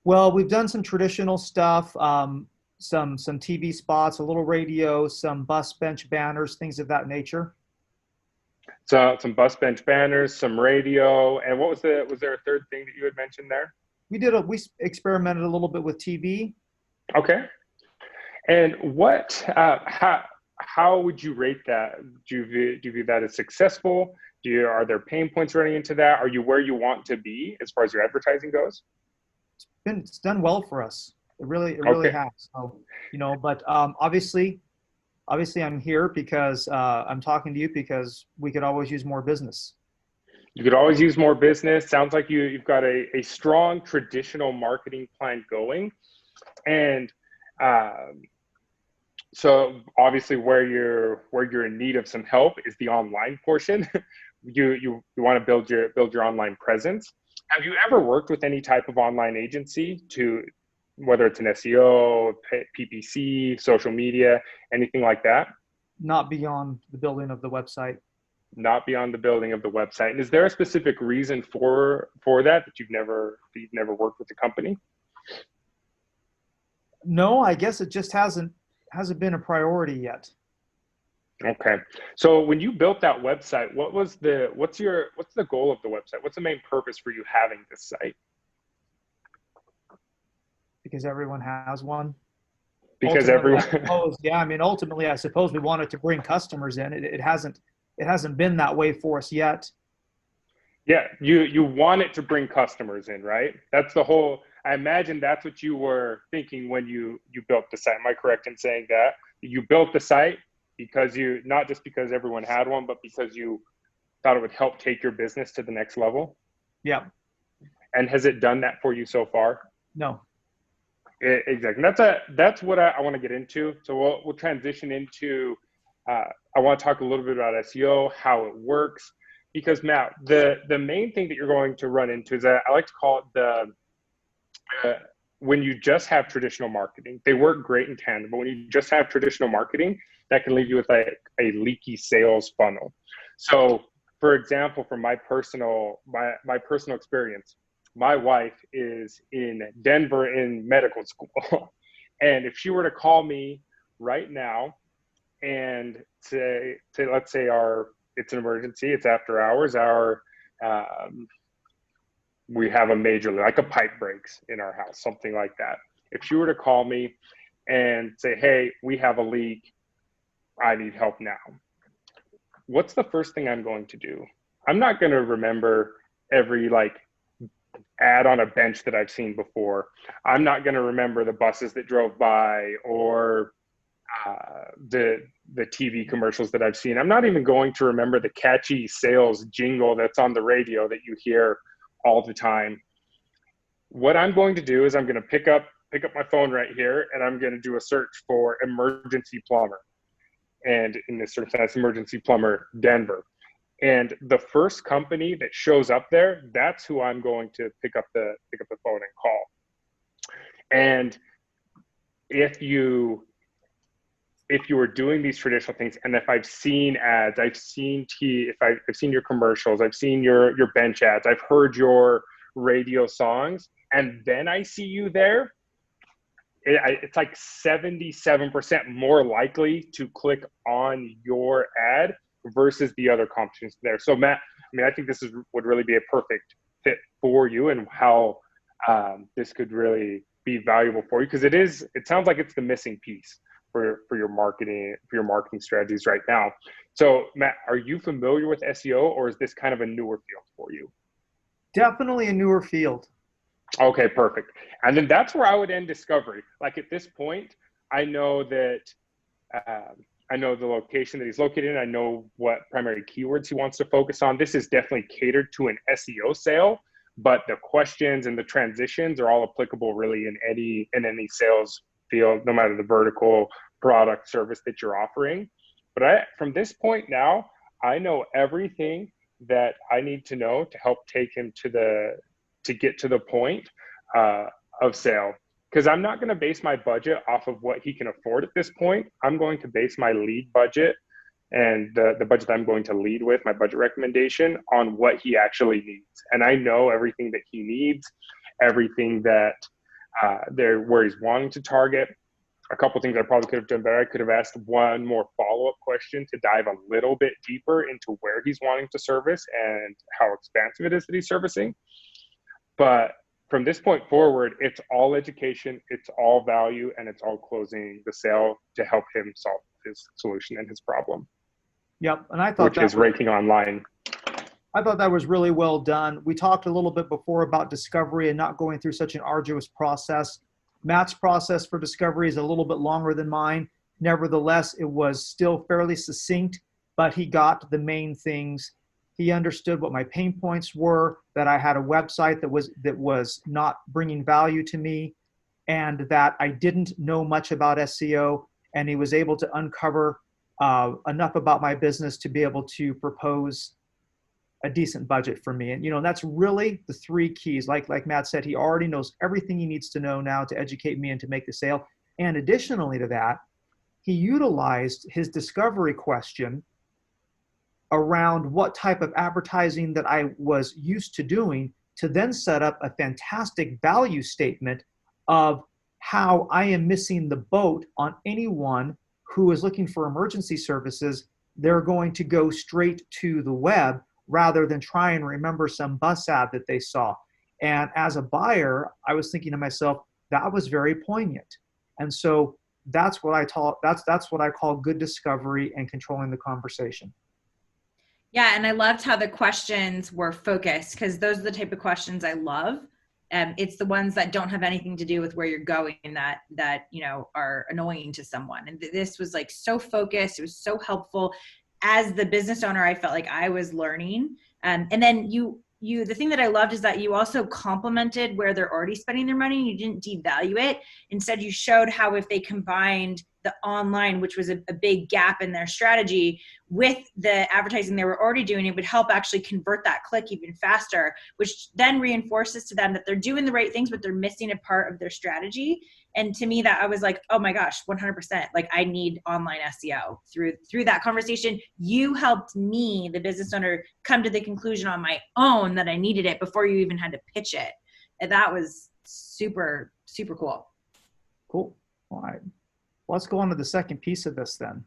Well, we've done some traditional stuff, some TV spots, a little radio, some bus bench banners, things of that nature. So some bus bench banners, some radio, and was there a third thing that you had mentioned there? We experimented a little bit with TV. Okay. And how would you rate that? Do you view that as successful? Are there pain points running into that? Are you where you want to be as far as your advertising goes? It's done well for us. It really Okay. has. So, but obviously I'm here because I'm talking to you because we could always use more business. You could always use more business. Sounds like you've got a strong traditional marketing plan going. And so obviously where you're in need of some help is the online portion. You want to build your online presence. Have you ever worked with any type of online agency, whether it's an SEO, PPC, social media, anything like that? Not beyond the building of the website. Not beyond the building of the website. And is there a specific reason for that you've never worked with the company? No, I guess it just hasn't been a priority yet. Okay. So when you built that website, what's the goal of the website? What's the main purpose for you having this site? Because everyone has one. Because ultimately, I suppose we wanted to bring customers in. It hasn't been that way for us yet. Yeah, you want it to bring customers in, right? That's the whole. I imagine that's what you were thinking when you built the site. Am I correct in saying that you built the site because not just because everyone had one, but because you thought it would help take your business to the next level? Yeah. And has it done that for you so far? No. Exactly. That's what I want to get into. So we'll transition into. I want to talk a little bit about SEO, how it works, because Matt, the main thing that you're going to run into is I like to call it when you just have traditional marketing. They work great in tandem, but when you just have traditional marketing, that can leave you with a leaky sales funnel. So, for example, from my personal experience, my wife is in Denver in medical school, and if she were to call me right now and say let's say it's an emergency, it's after hours, we have a major, like a pipe breaks in our house, something like that. If she were to call me and say, hey, we have a leak, I need help now, what's the first thing I'm going to do? I'm not going to remember every ad on a bench that I've seen before. I'm not going to remember the buses that drove by or the TV commercials that I've seen. I'm not even going to remember the catchy sales jingle that's on the radio that you hear all the time. What I'm going to do is I'm going to pick up my phone right here, and I'm going to do a search for emergency plumber. And in this circumstance, emergency plumber Denver. And the first company that shows up there, that's who I'm going to pick up the phone and call. And if you are doing these traditional things, and if I've seen ads, I've seen I've seen your commercials, I've seen your bench ads, I've heard your radio songs, and then I see you there, it's like 77% more likely to click on your ad versus the other competitions there. So Matt, I think this would really be a perfect fit for you, and how this could really be valuable for you, because it sounds like it's the missing piece for your marketing strategies right now. So Matt, are you familiar with SEO, or is this kind of a newer field for you? Definitely a newer field. Okay, perfect. And then that's where I would end discovery. Like at this point, I know that I know the location that he's located in. I know what primary keywords he wants to focus on. This is definitely catered to an SEO sale, but the questions and the transitions are all applicable really in any sales field, no matter the vertical, product, service that you're offering. But from this point now, I know everything that I need to know to help take him to get to the point of sale. Because I'm not going to base my budget off of what he can afford at this point. I'm going to base my lead budget and the budget I'm going to lead with, my budget recommendation, on what he actually needs. And I know everything that he needs, everything that where he's wanting to target. a couple things I probably could have done better. I could have asked one more follow-up question to dive a little bit deeper into where he's wanting to service and how expansive it is that he's servicing. But from this point forward, it's all education, it's all value, and it's all closing the sale to help him solve his solution and his problem. Yep, and I thought which is ranking online. I thought that was really well done. We talked a little bit before about discovery and not going through such an arduous process. Matt's process for discovery is a little bit longer than mine. Nevertheless, it was still fairly succinct, but he got the main things. He understood what my pain points were, that I had a website that was not bringing value to me, and that I didn't know much about SEO, and he was able to uncover enough about my business to be able to propose a decent budget for me. And, you know, that's really the three keys. Like Matt said, he already knows everything he needs to know now to educate me and to make the sale. And additionally to that, he utilized his discovery question around what type of advertising that I was used to doing to then set up a fantastic value statement of how I am missing the boat on anyone who is looking for emergency services. They're going to go straight to the web rather than try and remember some bus ad that they saw. And as a buyer, I was thinking to myself, that was very poignant. And so that's what I that's what I call good discovery and controlling the conversation. Yeah, and I loved how the questions were focused, because those are the type of questions I love. It's the ones that don't have anything to do with where you're going that you know are annoying to someone. And this was like so focused. It was so helpful. As the business owner, I felt like I was learning. And then the thing that I loved is that you also complimented where they're already spending their money. You didn't devalue it. Instead, you showed how if they combined the online, which was a big gap in their strategy, with the advertising they were already doing, it would help actually convert that click even faster, which then reinforces to them that they're doing the right things, but they're missing a part of their strategy. And to me, that I was like, oh my gosh, 100%. Like, I need online SEO. Through that conversation, you helped me, the business owner, come to the conclusion on my own that I needed it before you even had to pitch it. And that was super, super cool. Cool. All right. Let's go on to the second piece of this then.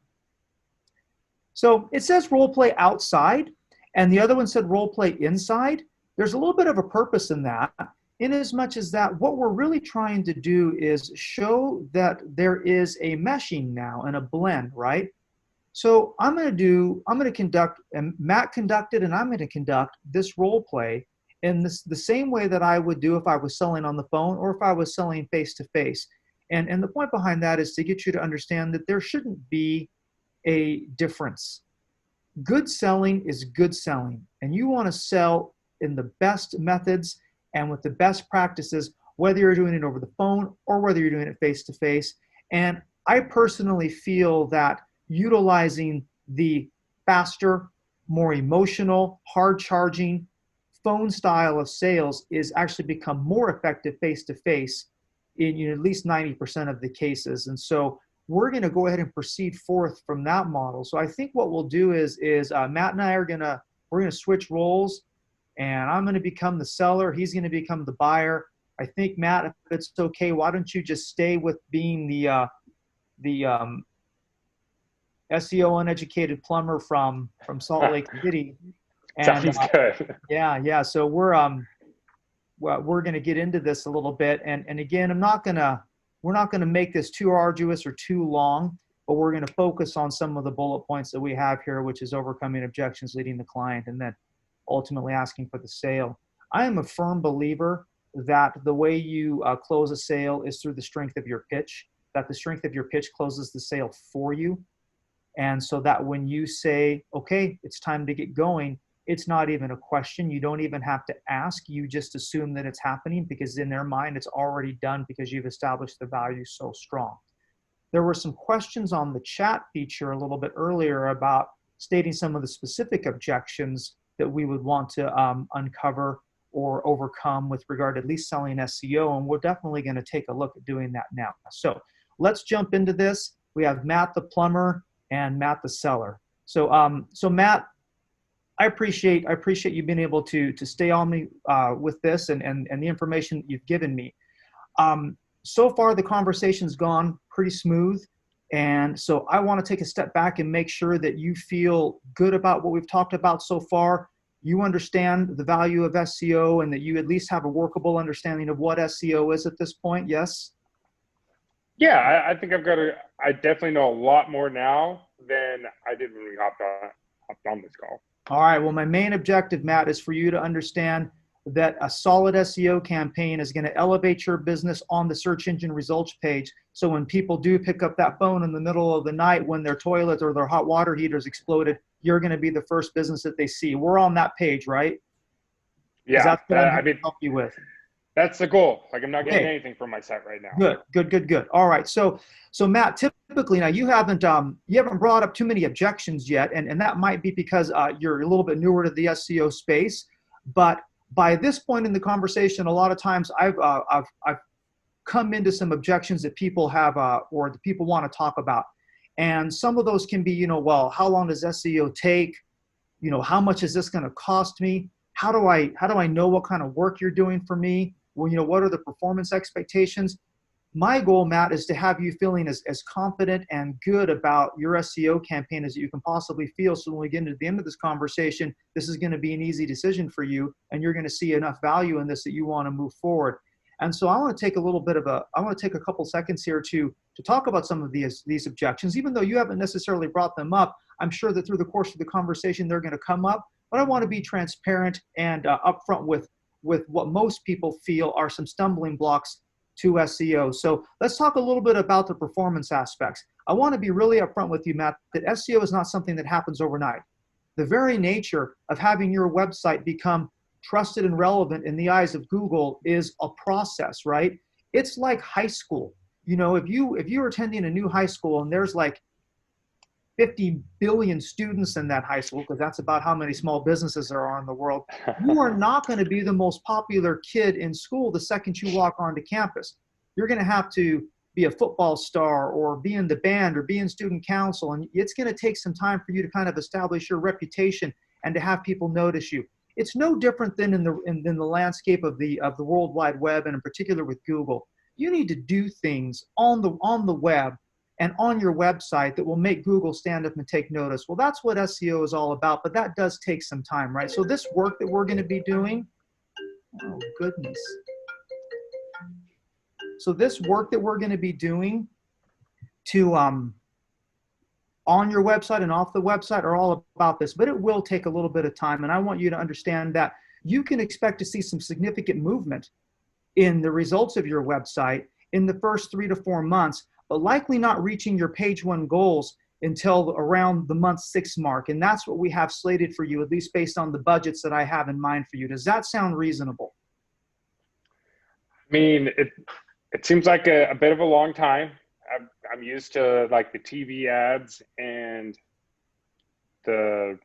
So it says role play outside, and the other one said role play inside. There's a little bit of a purpose in that, in as much as that what we're really trying to do is show that there is a meshing now and a blend, right? So I'm going to conduct, and Matt conducted, and I'm going to conduct this role play in the same way that I would do if I was selling on the phone or if I was selling face-to-face. And the point behind that is to get you to understand that there shouldn't be a difference. Good selling is good selling, and you want to sell in the best methods and with the best practices, whether you're doing it over the phone or whether you're doing it face-to-face. And I personally feel that utilizing the faster, more emotional, hard-charging phone style of sales is actually become more effective face-to-face in at least 90% of the cases. And so we're going to go ahead and proceed forth from that model. So I think what we'll do is Matt and I we're going to switch roles, and I'm going to become the seller. He's going to become the buyer. I think, Matt, if it's okay, why don't you just stay with being the SEO uneducated plumber from Salt Lake City. And, sounds good. Yeah. So we're going to get into this a little bit. And again, we're not going to make this too arduous or too long, but we're going to focus on some of the bullet points that we have here, which is overcoming objections, leading the client, and then ultimately asking for the sale. I am a firm believer that the way you close a sale is through the strength of your pitch, that the strength of your pitch closes the sale for you. And so that when you say, okay, it's time to get going, it's not even a question. You don't even have to ask. You just assume that it's happening because in their mind, it's already done because you've established the value so strong. There were some questions on the chat feature a little bit earlier about stating some of the specific objections that we would want to uncover or overcome with regard to at least selling SEO. And we're definitely going to take a look at doing that now. So let's jump into this. We have Matt the plumber and Matt the seller. So Matt, I appreciate you being able to stay on me with this and the information that you've given me. so far the conversation's gone pretty smooth. And so I want to take a step back and make sure that you feel good about what we've talked about so far. You understand the value of SEO and that you at least have a workable understanding of what SEO is at this point. Yes? Yeah, I think I definitely know a lot more now than I did when we hopped on this call. All right. Well, my main objective, Matt, is for you to understand that a solid SEO campaign is going to elevate your business on the search engine results page. So when people do pick up that phone in the middle of the night when their toilet or their hot water heater's exploded, you're going to be the first business that they see. We're on that page, right? Yeah, that's what I'm going to help you with. That's the goal. Like, I'm not getting anything from my site right now. Good. All right. So Matt, typically now you haven't brought up too many objections yet, and that might be because you're a little bit newer to the SEO space. But by this point in the conversation, a lot of times I've come into some objections that people have or that people want to talk about, and some of those can be, well, how long does SEO take? How much is this going to cost me? How do I know what kind of work you're doing for me? Well, what are the performance expectations? My goal, Matt, is to have you feeling as confident and good about your SEO campaign as you can possibly feel. So when we get into the end of this conversation, this is going to be an easy decision for you, and you're going to see enough value in this that you want to move forward. And so I want to take a couple seconds here to talk about some of these objections, even though you haven't necessarily brought them up. I'm sure that through the course of the conversation, they're going to come up, but I want to be transparent and upfront with what most people feel are some stumbling blocks to SEO. So let's talk a little bit about the performance aspects. I want to be really upfront with you, Matt, that SEO is not something that happens overnight. The very nature of having your website become trusted and relevant in the eyes of Google is a process, right? It's like high school. If you're attending a new high school and there's like 50 billion students in that high school, because that's about how many small businesses there are in the world, you are not going to be the most popular kid in school the second you walk onto campus. You're going to have to be a football star or be in the band or be in student council, and it's going to take some time for you to kind of establish your reputation and to have people notice you. It's no different than in the landscape of the World Wide Web, and in particular with Google. You need to do things on the web and on your website that will make Google stand up and take notice. Well, that's what SEO is all about, but that does take some time, right? So this work that we're going to be doing, oh goodness. So this work that we're going to be doing to on your website and off the website are all about this, but it will take a little bit of time. And I want you to understand that you can expect to see some significant movement in the results of your website in the first 3 to 4 months, but likely not reaching your page 1 goals until around the month 6 mark. And that's what we have slated for you, at least based on the budgets that I have in mind for you. Does that sound reasonable? I mean, it seems like a bit of a long time. I'm used to like the TV ads and I'm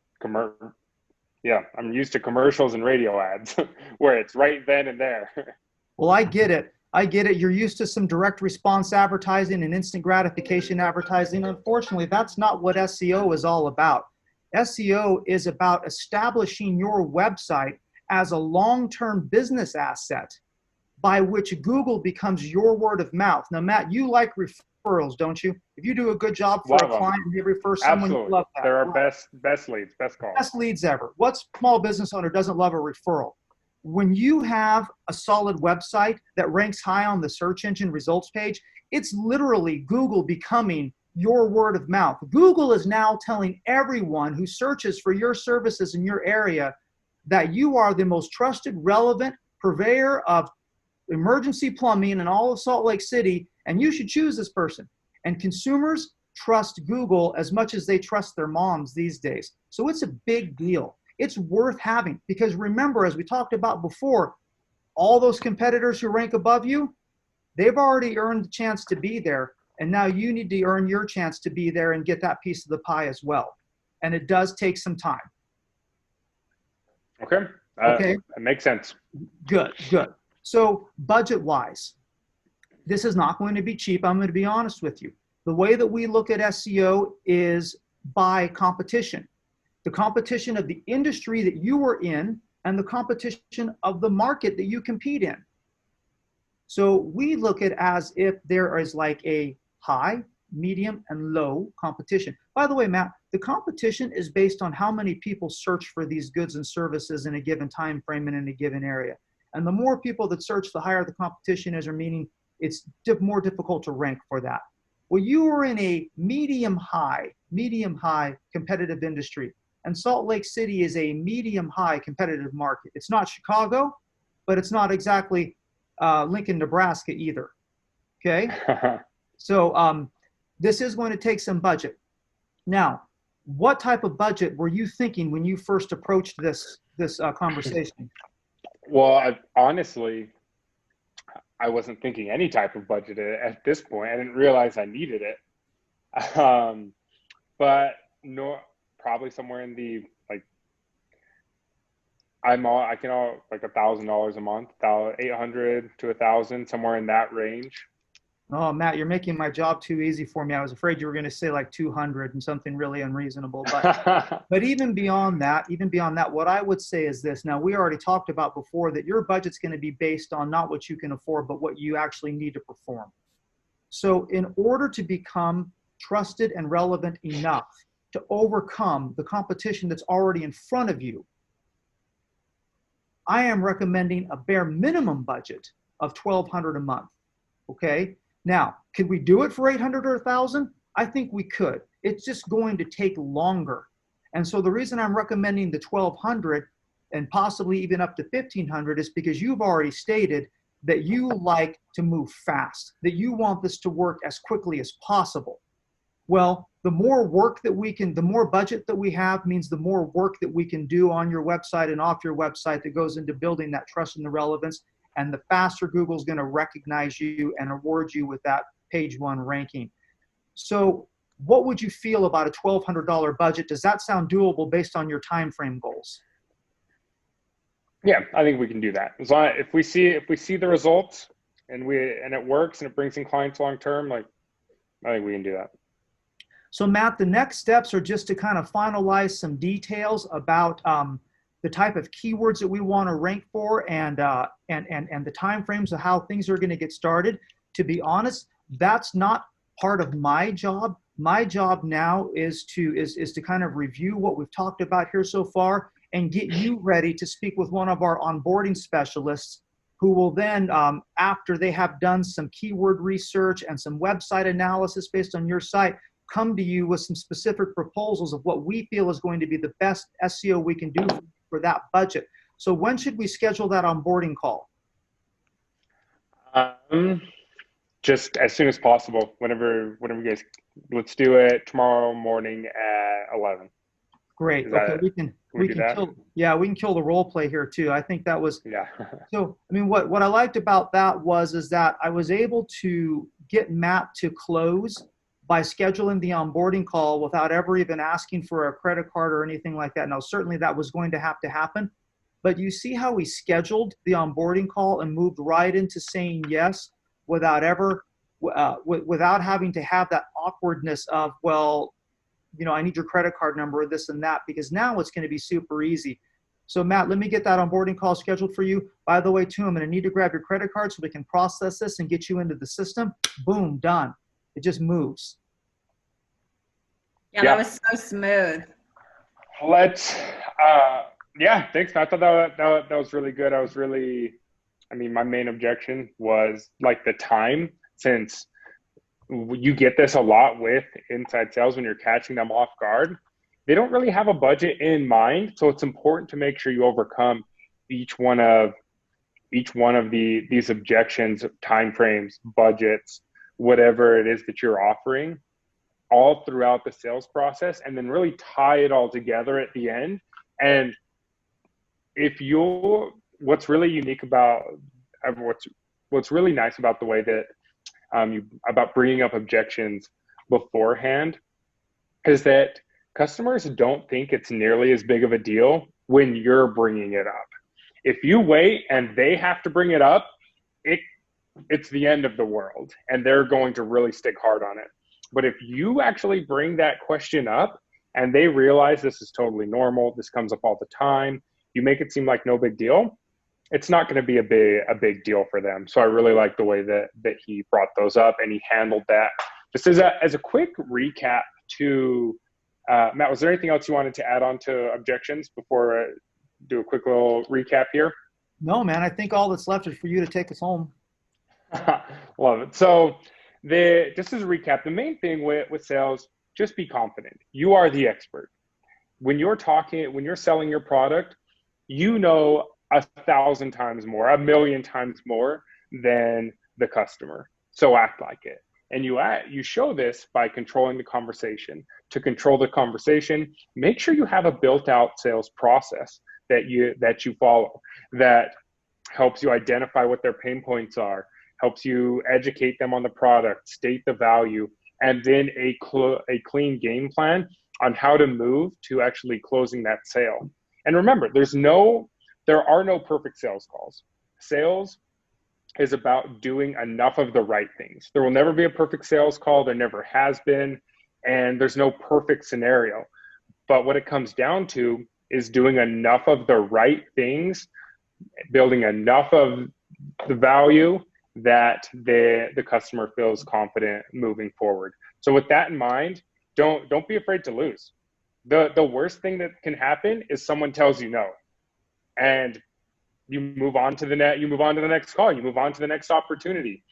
used to commercials and radio ads where it's right then and there. Well, I get it. You're used to some direct response advertising and instant gratification advertising. Unfortunately, that's not what SEO is all about. SEO is about establishing your website as a long-term business asset by which Google becomes your word of mouth. Now, Matt, you like referrals, don't you? If you do a good job for a client and you refer someone, you love that. They're our best leads, best calls. Best leads ever. What small business owner doesn't love a referral? When you have a solid website that ranks high on the search engine results page, it's literally Google becoming your word of mouth. Google is now telling everyone who searches for your services in your area that you are the most trusted, relevant purveyor of emergency plumbing in all of Salt Lake City, and you should choose this person. And consumers trust Google as much as they trust their moms these days. So it's a big deal. It's worth having, because remember, as we talked about before, all those competitors who rank above you, they've already earned the chance to be there. And now you need to earn your chance to be there and get that piece of the pie as well. And it does take some time. Okay. That makes sense. Good. So budget-wise, this is not going to be cheap. I'm going to be honest with you. The way that we look at SEO is by competition. The competition of the industry that you are in and the competition of the market that you compete in. So we look at as if there is like a high, medium, and low competition. By the way, Matt, the competition is based on how many people search for these goods and services in a given time frame and in a given area. And the more people that search, the higher the competition is, or meaning it's more difficult to rank for that. Well, you are in a medium high competitive industry. And Salt Lake City is a medium high competitive market. It's not Chicago, but it's not exactly Lincoln, Nebraska either. Okay. So this is going to take some budget. Now, what type of budget were you thinking when you first approached this conversation? Well, honestly, I wasn't thinking any type of budget at this point. I didn't realize I needed it. But no, probably somewhere in the like, I can all like $1,000 a month, 800 to 1,000, somewhere in that range. Oh, Matt, you're making my job too easy for me. I was afraid you were going to say like 200 and something really unreasonable. But even beyond that, what I would say is this. Now, we already talked about before that your budget's going to be based on not what you can afford, but what you actually need to perform. So in order to become trusted and relevant enough to overcome the competition that's already in front of you, I am recommending a bare minimum budget of $1,200 a month. Okay. Now, could we do it for 800 or 1,000? I think we could. It's just going to take longer. And so the reason I'm recommending the 1,200 and possibly even up to 1,500 is because you've already stated that you like to move fast, that you want this to work as quickly as possible. Well, the more work that we can, the more budget that we have means the more work that we can do on your website and off your website that goes into building that trust and the relevance. And the faster Google's going to recognize you and award you with that page one ranking. So what would you feel about a $1,200 budget? Does that sound doable based on your time frame goals? Yeah, I think we can do that. As long as if we see the results and it works and it brings in clients long term, like I think we can do that. So Matt, the next steps are just to kind of finalize some details about the type of keywords that we want to rank for and the time frames of how things are going to get started. To be honest, that's not part of my job. My job now is to kind of review what we've talked about here so far and get you ready to speak with one of our onboarding specialists who will then, after they have done some keyword research and some website analysis based on your site, come to you with some specific proposals of what we feel is going to be the best SEO we can do for that budget. So when should we schedule that onboarding call? Just as soon as possible. Whenever you guys, let's do it tomorrow morning at 11. Great. Okay, we can kill the role play here too. I think that was So I mean, what I liked about that is that I was able to get Matt to close by scheduling the onboarding call without ever even asking for a credit card or anything like that. Now, certainly that was going to have to happen, but you see how we scheduled the onboarding call and moved right into saying yes without without having to have that awkwardness of, well, you know, I need your credit card number or this and that, because now it's going to be super easy. So Matt, let me get that onboarding call scheduled for you. By the way, too, I'm going to need to grab your credit card so we can process this and get you into the system. Boom, done. It just moves. Yeah, that was so smooth. Thanks. I thought that was really good. My main objection was like the time, since you get this a lot with inside sales when you're catching them off guard. They don't really have a budget in mind, so it's important to make sure you overcome each one of these objections, timeframes, budgets, whatever it is that you're offering, all throughout the sales process, and then really tie it all together at the end. And what's really unique about what's really nice about the way that about bringing up objections beforehand is that customers don't think it's nearly as big of a deal when you're bringing it up. If you wait and they have to bring it up, it's the end of the world, and they're going to really stick hard on it. But if you actually bring that question up and they realize this is totally normal, this comes up all the time, you make it seem like no big deal, it's not going to be a big deal for them. So I really like the way that he brought those up and he handled that. Just as a quick recap to Matt, was there anything else you wanted to add on to objections before I do a quick little recap here? No, man, I think all that's left is for you to take us home. Love it. So just as a recap, the main thing with sales, just be confident. You are the expert. When you're selling your product, you know 1,000 times more, 1,000,000 times more than the customer. So act like it. And you show this by controlling the conversation. To control the conversation, make sure you have a built-out sales process that you follow that helps you identify what their pain points are, helps you educate them on the product, state the value, and then a clean game plan on how to move to actually closing that sale. And remember, there are no perfect sales calls. Sales is about doing enough of the right things. There will never be a perfect sales call. There never has been. And there's no perfect scenario. But what it comes down to is doing enough of the right things, building enough of the value that the customer feels confident moving forward. So with that in mind, don't be afraid to lose. The worst thing that can happen is someone tells you no. And you move on to the next call, you move on to the next opportunity.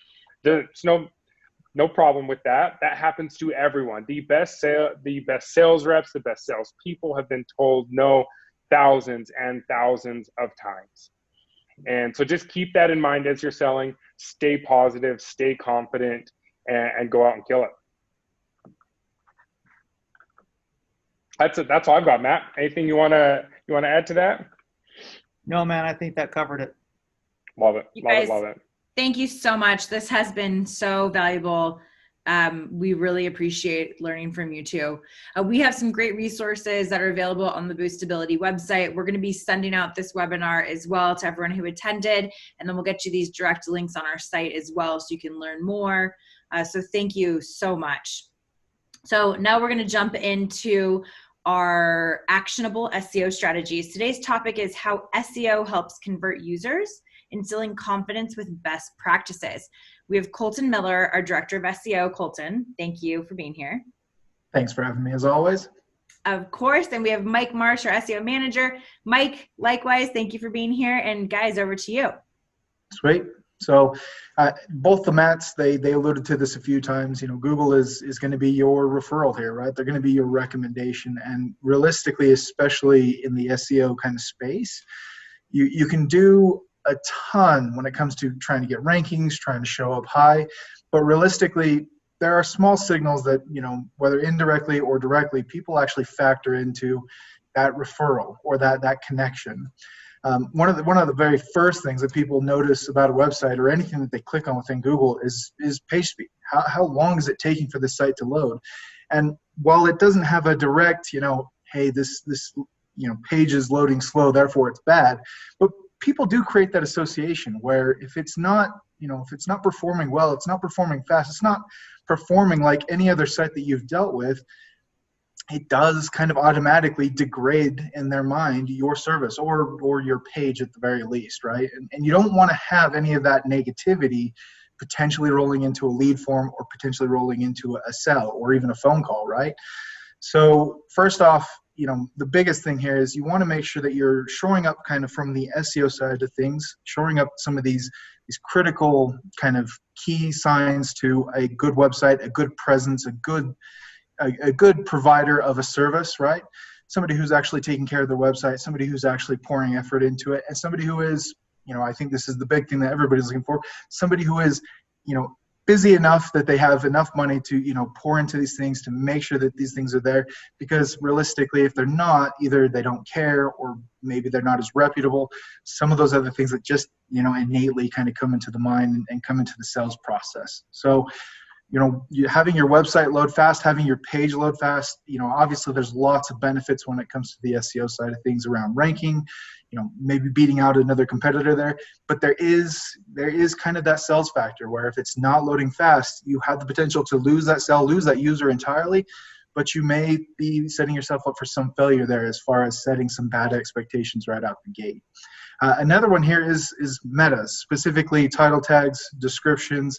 There's no problem with that. That happens to everyone. The best sales reps, the best sales people have been told no thousands and thousands of times. And so just keep that in mind as you're selling. Stay positive, stay confident, and go out and kill it. That's all I've got, Matt. Anything you wanna add to that? No, man, I think that covered it. Love it. Love it. Thank you so much. This has been so valuable. We really appreciate learning from you too. We have some great resources that are available on the Boostability website. We're going to be sending out this webinar as well to everyone who attended, and then we'll get you these direct links on our site as well so you can learn more. So thank you so much. So now we're going to jump into our actionable SEO strategies. Today's topic is how SEO helps convert users, instilling confidence with best practices. We have Colton Miller, our Director of SEO. Colton, thank you for being here. Thanks for having me, as always. Of course. And we have Mike Marsh, our SEO Manager. Mike, likewise, thank you for being here. And guys, over to you. Sweet. So both the Matts, they alluded to this a few times. Google is going to be your referral here, right? They're going to be your recommendation. And realistically, especially in the SEO kind of space, you can do a ton when it comes to trying to get rankings, trying to show up high. But realistically, there are small signals that, whether indirectly or directly, people actually factor into that referral or that connection. One of the very first things that people notice about a website or anything that they click on within Google is page speed. How long is it taking for the site to load? And while it doesn't have a direct, hey, this page is loading slow, therefore it's bad, but people do create that association where if it's not performing well, it's not performing fast, it's not performing like any other site that you've dealt with, it does kind of automatically degrade in their mind your service or your page at the very least, right? And you don't want to have any of that negativity potentially rolling into a lead form or potentially rolling into a sell or even a phone call, right? So first off, the biggest thing here is you want to make sure that you're shoring up kind of from the SEO side of things, shoring up some of these critical kind of key signs to a good website, a good presence, a good provider of a service, right? Somebody who's actually taking care of their website, somebody who's actually pouring effort into it, and somebody who is, I think this is the big thing that everybody's looking for, somebody who is, busy enough that they have enough money to, pour into these things to make sure that these things are there. Because realistically, if they're not, either they don't care or maybe they're not as reputable. Some of those other things that just, innately kind of come into the mind and come into the sales process. So, having your website load fast, having your page load fast, obviously there's lots of benefits when it comes to the SEO side of things around ranking, maybe beating out another competitor there. But there is kind of that sales factor where if it's not loading fast, you have the potential to lose that sale, lose that user entirely. but you may be setting yourself up for some failure there as far as setting some bad expectations right out the gate. Another one here is metas, specifically title tags, descriptions.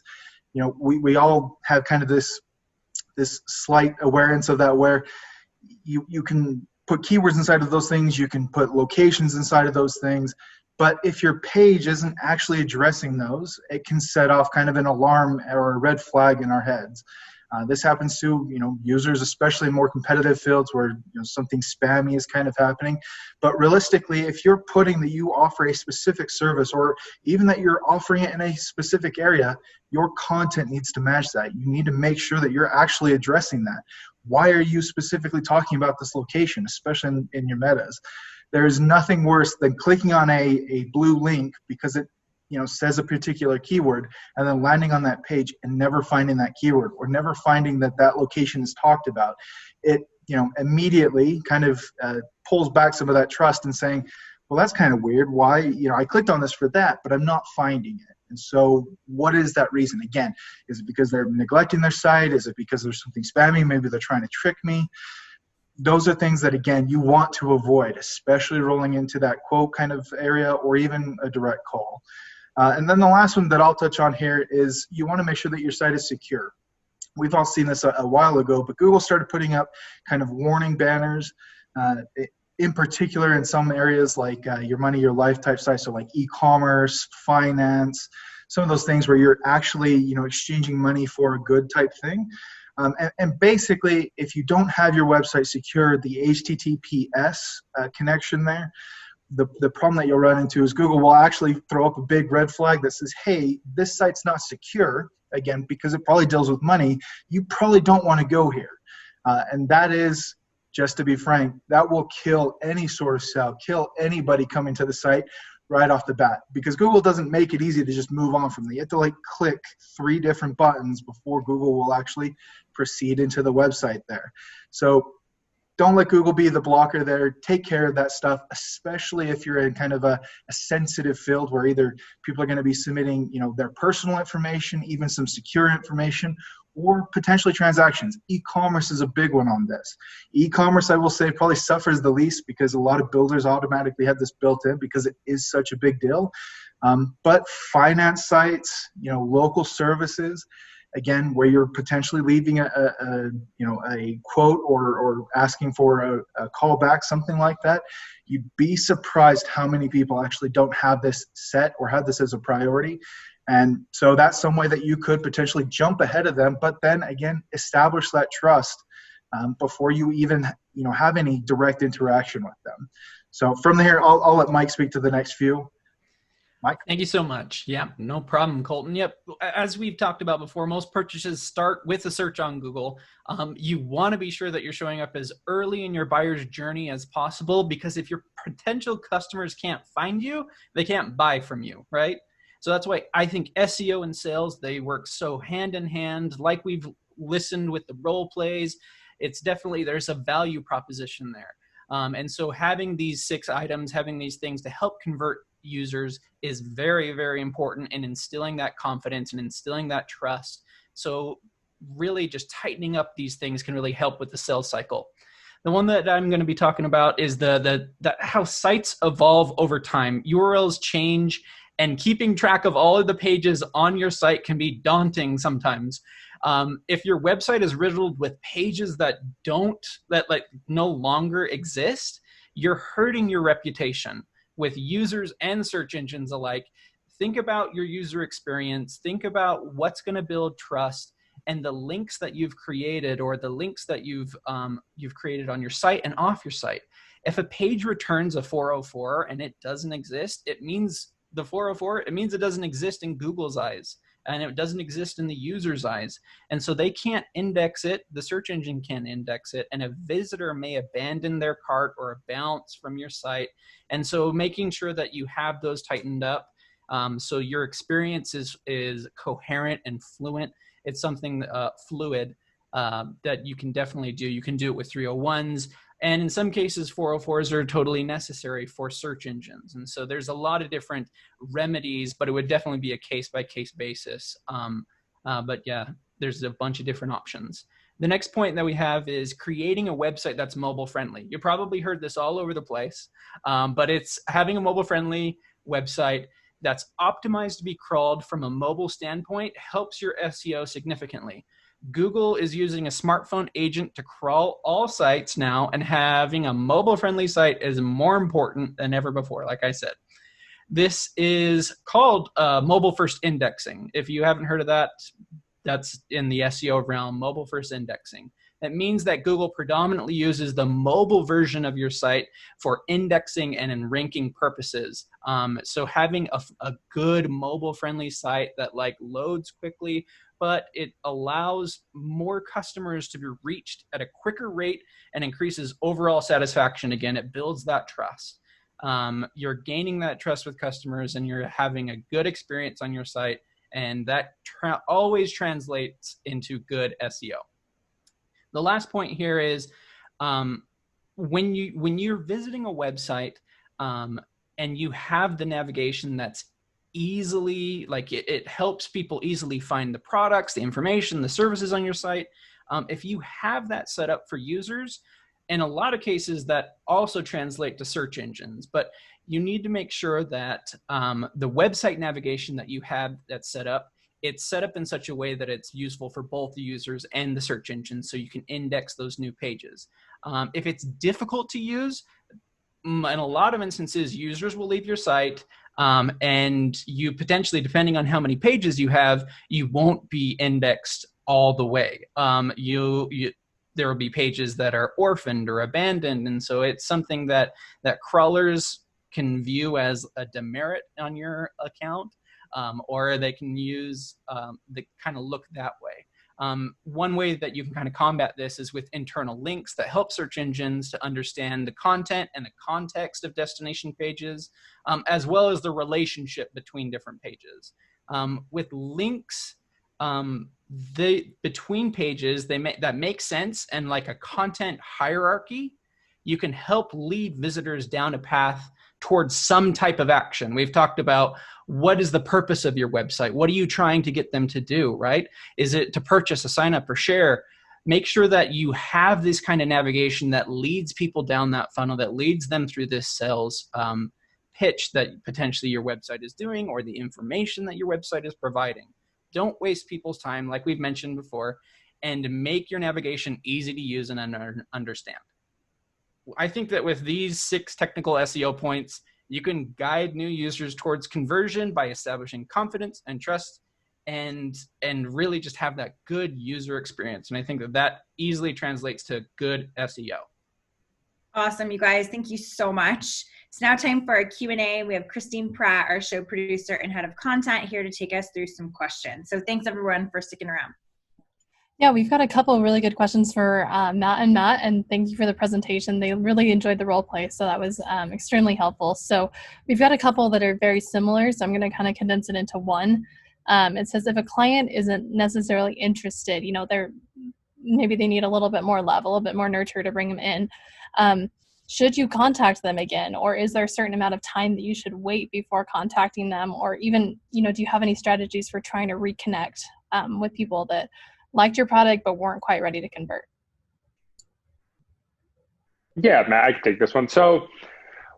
You know, we all have kind of this slight awareness of that, where you can put keywords inside of those things, you can put locations inside of those things, but if your page isn't actually addressing those, it can set off kind of an alarm or a red flag in our heads. This happens to, you know, users, especially in more competitive fields where, you know, something spammy is kind of happening. But realistically, if you're putting that you offer a specific service, or even that you're offering it in a specific area, your content needs to match that. You need to make sure that you're actually addressing that. Why are you specifically talking about this location, especially in your metas? There is nothing worse than clicking on a blue link because it, you know, says a particular keyword, and then landing on that page and never finding that keyword, or never finding that that location is talked about. It, you know, immediately kind of pulls back some of that trust and saying, well, that's kind of weird. Why, you know, I clicked on this for that, but I'm not finding it. And so what is that reason? Again, is it because they're neglecting their site? Is it because there's something spammy? Maybe they're trying to trick me. Those are things that, again, you want to avoid, especially rolling into that quote kind of area, or even a direct call. And then the last one that I'll touch on here is you want to make sure that your site is secure. We've all seen this a while ago, but Google started putting up kind of warning banners, in particular in some areas like your money, your life type sites, so like e-commerce, finance, some of those things where you're actually, you know, exchanging money for a good type thing. And basically, if you don't have your website secure, the HTTPS connection there, the problem that you'll run into is Google will actually throw up a big red flag that says, hey, this site's not secure, again, because it probably deals with money. You probably don't want to go here. And that is, just to be frank, that will kill any sort of sale, kill anybody coming to the site right off the bat, because Google doesn't make it easy to just move on from there. You have to like click 3 different buttons before Google will actually proceed into the website there. So don't let Google be the blocker there. Take care of that stuff, especially if you're in kind of a sensitive field where either people are going to be submitting, you know, their personal information, even some secure information, or potentially transactions. E-commerce is a big one on this. E-commerce, I will say, probably suffers the least because a lot of builders automatically have this built in because it is such a big deal. But finance sites, you know, local services, again, where you're potentially leaving a quote or asking for a callback, something like that, you'd be surprised how many people actually don't have this set or have this as a priority. And so that's some way that you could potentially jump ahead of them, but then again, establish that trust before you even, you know, have any direct interaction with them. So from there, I'll let Mike speak to the next few. Mike? Thank you so much. Yeah, no problem, Colton. Yep, as we've talked about before, most purchases start with a search on Google. You want to be sure that you're showing up as early in your buyer's journey as possible, because if your potential customers can't find you, they can't buy from you, right? So that's why I think SEO and sales, they work so hand in hand. Like we've listened with the role plays, it's definitely, there's a value proposition there. And so having these 6 items, having these things to help convert users is very, very important in instilling that confidence and instilling that trust. So really just tightening up these things can really help with the sales cycle. The one that I'm going to be talking about is how sites evolve over time. URLs change, and keeping track of all of the pages on your site can be daunting sometimes. If your website is riddled with pages that no longer exist, you're hurting your reputation with users and search engines alike. Think about your user experience. Think about what's going to build trust, and the links that you've created, or the links that you've created on your site and off your site. If a page returns a 404 and it doesn't exist, it means the 404, it means it doesn't exist in Google's eyes, and it doesn't exist in the user's eyes. And so they can't index it, the search engine can't index it, and a visitor may abandon their cart or bounce from your site. And so making sure that you have those tightened up, so your experience is coherent and fluent. It's something fluid that you can definitely do. You can do it with 301s. And in some cases, 404s are totally necessary for search engines. And so there's a lot of different remedies, but it would definitely be a case-by-case basis. But yeah, there's a bunch of different options. The next point that we have is creating a website that's mobile friendly. You probably heard this all over the place, but it's having a mobile friendly website that's optimized to be crawled from a mobile standpoint helps your SEO significantly. Google is using a smartphone agent to crawl all sites now, and having a mobile friendly site is more important than ever before, like I said. This is called mobile first indexing. If you haven't heard of that, that's in the SEO realm, mobile first indexing. That means that Google predominantly uses the mobile version of your site for indexing and in ranking purposes. So having a good mobile friendly site that like loads quickly, but it allows more customers to be reached at a quicker rate and increases overall satisfaction. Again, it builds that trust. You're gaining that trust with customers, and you're having a good experience on your site, and that always translates into good SEO. The last point here is when you're visiting a website and you have the navigation that's easily, like it helps people easily find the products, the information, the services on your site. If you have that set up for users, in a lot of cases that also translate to search engines, but you need to make sure that the website navigation that you have that's set up, it's set up in such a way that it's useful for both the users and the search engines, so you can index those new pages. If it's difficult to use, in a lot of instances, users will leave your site, and you potentially, depending on how many pages you have, you won't be indexed all the way. There will be pages that are orphaned or abandoned, and so it's something that crawlers can view as a demerit on your account, or they can use the kind of look that way. One way that you can kind of combat this is with internal links that help search engines to understand the content and the context of destination pages, as well as the relationship between different pages. With links, between pages, that makes sense, and like a content hierarchy, you can help lead visitors down a path towards some type of action. We've talked about what is the purpose of your website? What are you trying to get them to do, right? Is it to purchase, a sign up, or share? Make sure that you have this kind of navigation that leads people down that funnel, that leads them through this sales pitch that potentially your website is doing, or the information that your website is providing. Don't waste people's time, like we've mentioned before, and make your navigation easy to use and understand. I think that with these 6 technical SEO points, you can guide new users towards conversion by establishing confidence and trust, and really just have that good user experience. And I think that easily translates to good SEO. Awesome, you guys. Thank you so much. It's now time for our Q&A. We have Christine Pratt, our show producer and head of content, here to take us through some questions. So thanks everyone for sticking around. Yeah, we've got a couple of really good questions for Matt, and thank you for the presentation. They really enjoyed the role play, so that was extremely helpful. So we've got a couple that are very similar, so I'm going to kind of condense it into one. It says, if a client isn't necessarily interested, maybe they need a little bit more love, a little bit more nurture to bring them in. Should you contact them again, or is there a certain amount of time that you should wait before contacting them? Or even, do you have any strategies for trying to reconnect with people that liked your product but weren't quite ready to convert? Yeah, Matt, I can take this one. So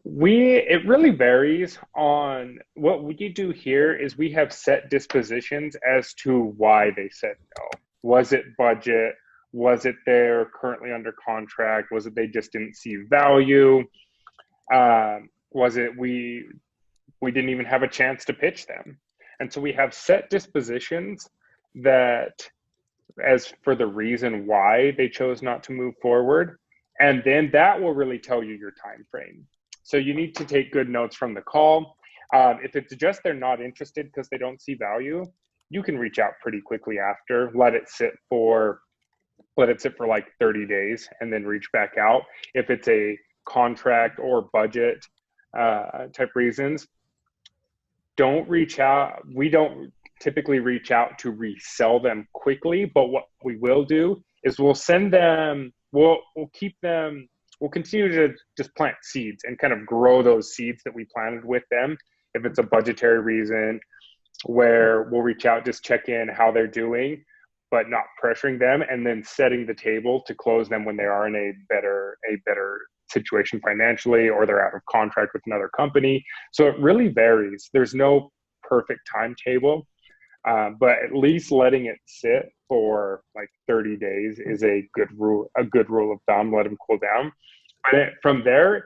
it really varies on what we do here. Is we have set dispositions as to why they said no. Was it budget? Was it they're currently under contract? Was it they just didn't see value? Was it we didn't even have a chance to pitch them? And so we have set dispositions that, as for the reason why they chose not to move forward, and then that will really tell you your time frame. So you need to take good notes from the call. If it's just they're not interested because they don't see value, you can reach out pretty quickly after. Let it sit for like 30 days and then reach back out. If it's a contract or budget type reasons, don't reach out. We don't typically reach out to resell them quickly, but what we will do is we'll send them, we'll keep them, we'll continue to just plant seeds and kind of grow those seeds that we planted with them. If it's a budgetary reason, where we'll reach out, just check in how they're doing. but not pressuring them, and then setting the table to close them when they are in a better situation financially, or they're out of contract with another company. So it really varies. There's no perfect timetable, but at least letting it sit for like 30 days is a good rule of thumb. Let them cool down. But from there,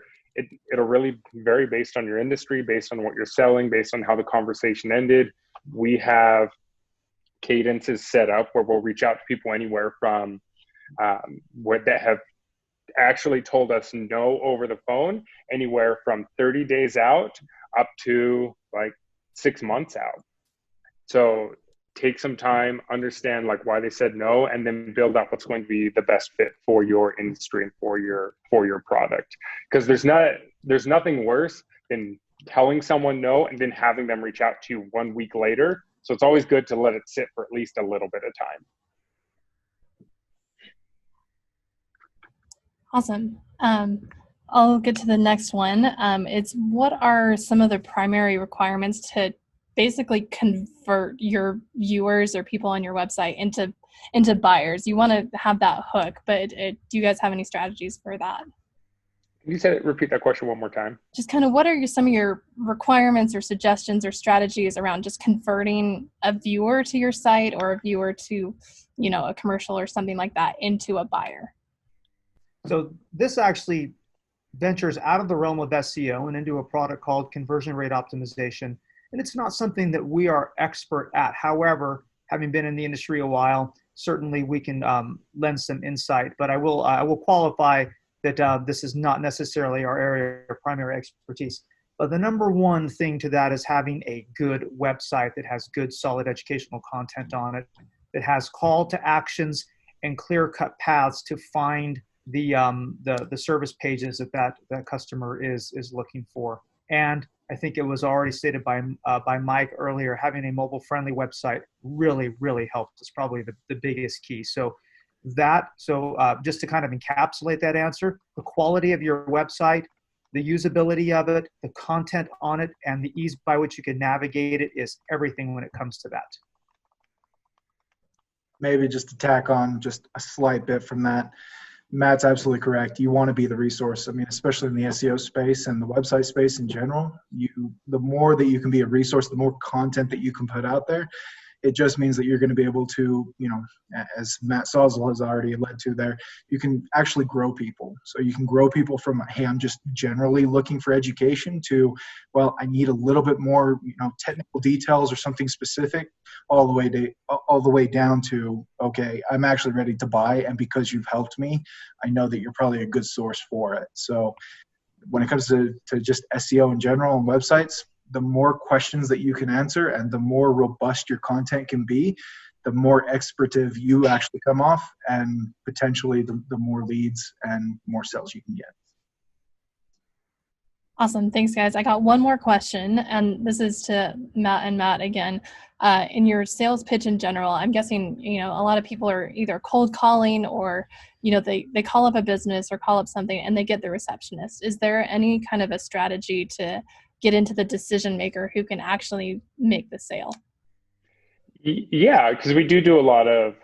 it'll really vary based on your industry, based on what you're selling, based on how the conversation ended. We have cadences set up where we'll reach out to people anywhere from that have actually told us no over the phone, anywhere from 30 days out up to like 6 months out. So take some time, understand like why they said no, and then build out what's going to be the best fit for your industry and for your product. Because there's nothing worse than telling someone no and then having them reach out to you 1 week later. So it's always good to let it sit for at least a little bit of time. Awesome. I'll get to the next one. It's what are some of the primary requirements to basically convert your viewers or people on your website into buyers? You want to have that hook, but do you guys have any strategies for that? Can you repeat that question one more time? Just kind of what are some of your requirements or suggestions or strategies around just converting a viewer to your site or a viewer to, a commercial or something like that into a buyer? So this actually ventures out of the realm of SEO and into a product called conversion rate optimization. And it's not something that we are expert at. However, having been in the industry a while, certainly we can lend some insight. But I will qualify that this is not necessarily our area of primary expertise. But the number one thing to that is having a good website that has good, solid educational content on it, that has call to actions and clear-cut paths to find the service pages that customer is looking for. And I think it was already stated by Mike earlier, having a mobile-friendly website really, really helps. It's probably the biggest key. So just to kind of encapsulate that answer, the quality of your website, the usability of it, the content on it, and the ease by which you can navigate it is everything when it comes to that. Maybe just to tack on just a slight bit from that, Matt's absolutely correct. You want to be the resource. I mean, especially in the SEO space and the website space in general, the more that you can be a resource, the more content that you can put out there, it just means that you're going to be able to, as Matt Salzl has already led to there, you can actually grow people. So you can grow people from, hey, I'm just generally looking for education to, well, I need a little bit more, technical details or something specific, all the way down to, okay, I'm actually ready to buy. And because you've helped me, I know that you're probably a good source for it. So when it comes to just SEO in general and websites, the more questions that you can answer and the more robust your content can be, the more expletive you actually come off, and potentially the more leads and more sales you can get. Awesome. Thanks, guys. I got one more question, and this is to Matt and Matt again. In your sales pitch in general, I'm guessing, a lot of people are either cold calling or, they call up a business or call up something and they get the receptionist. Is there any kind of a strategy to get into the decision maker who can actually make the sale? Yeah, because we do a lot of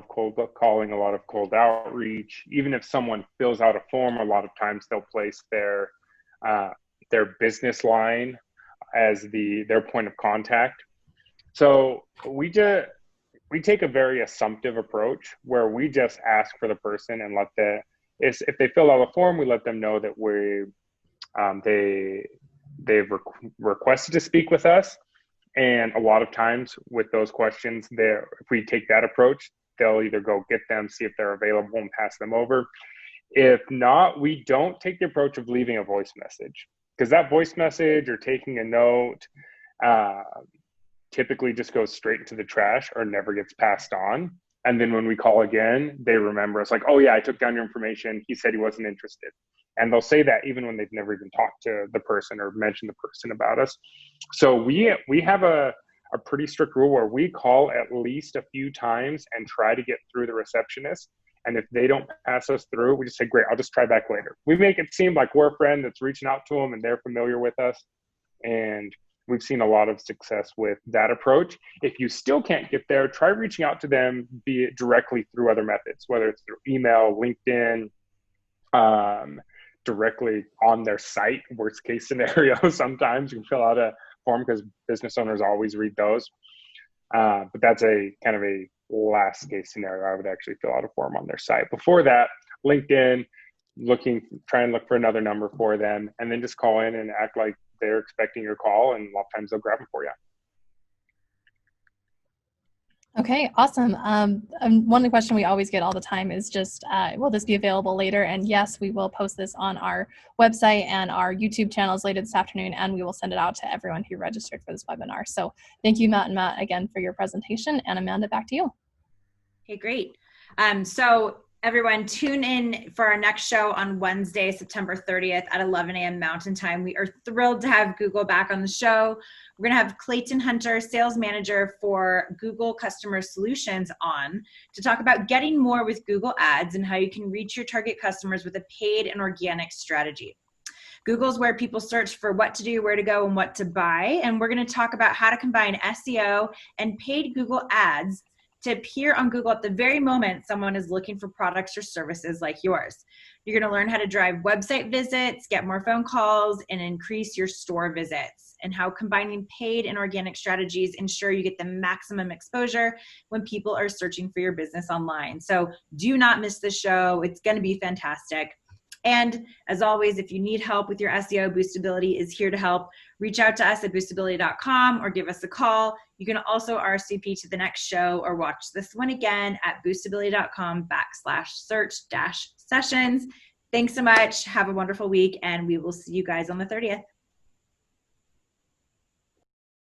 cold calling, a lot of cold outreach. Even if someone fills out a form, a lot of times they'll place their business line as their point of contact. So we take a very assumptive approach where we just ask for the person and if they fill out a form, we let them know that they've requested to speak with us. And a lot of times with those questions, if we take that approach, they'll either go get them, see if they're available, and pass them over. If not, we don't take the approach of leaving a voice message, because that voice message or taking a note typically just goes straight into the trash or never gets passed on. And then when we call again, they remember us like, oh yeah, I took down your information. He said he wasn't interested. And they'll say that even when they've never even talked to the person or mentioned the person about us. So we have a pretty strict rule where we call at least a few times and try to get through the receptionist. And if they don't pass us through, we just say, great, I'll just try back later. We make it seem like we're a friend that's reaching out to them and they're familiar with us. And we've seen a lot of success with that approach. If you still can't get there, try reaching out to them, be it directly through other methods, whether it's through email, LinkedIn, directly on their site. Worst case scenario, sometimes you can fill out a form because business owners always read those. But that's a kind of a last case scenario. I would actually fill out a form on their site. Before that, LinkedIn, try and look for another number for them, and then just call in and act like they're expecting your call, and a lot of times they'll grab them for you. Okay, awesome. And one question we always get all the time is just, will this be available later? And yes, we will post this on our website and our YouTube channels later this afternoon, and we will send it out to everyone who registered for this webinar. So thank you, Matt and Matt, again for your presentation. And Amanda, back to you. Okay, great. So everyone, tune in for our next show on Wednesday, September 30th at 11 a.m. Mountain Time. We are thrilled to have Google back on the show. We're going to have Clayton Hunter, sales manager for Google Customer Solutions, on to talk about getting more with Google Ads and how you can reach your target customers with a paid and organic strategy. Google's where people search for what to do, where to go, and what to buy. And we're going to talk about how to combine SEO and paid Google Ads to appear on Google at the very moment someone is looking for products or services like yours. You're going to learn how to drive website visits, get more phone calls, and increase your store visits, and how combining paid and organic strategies ensure you get the maximum exposure when people are searching for your business online. So do not miss the show. It's going to be fantastic. And as always, if you need help with your SEO, Boostability is here to help. Reach out to us at boostability.com or give us a call. You can also RSVP to the next show or watch this one again at boostability.com/search-sessions. Thanks so much. Have a wonderful week, and we will see you guys on the 30th.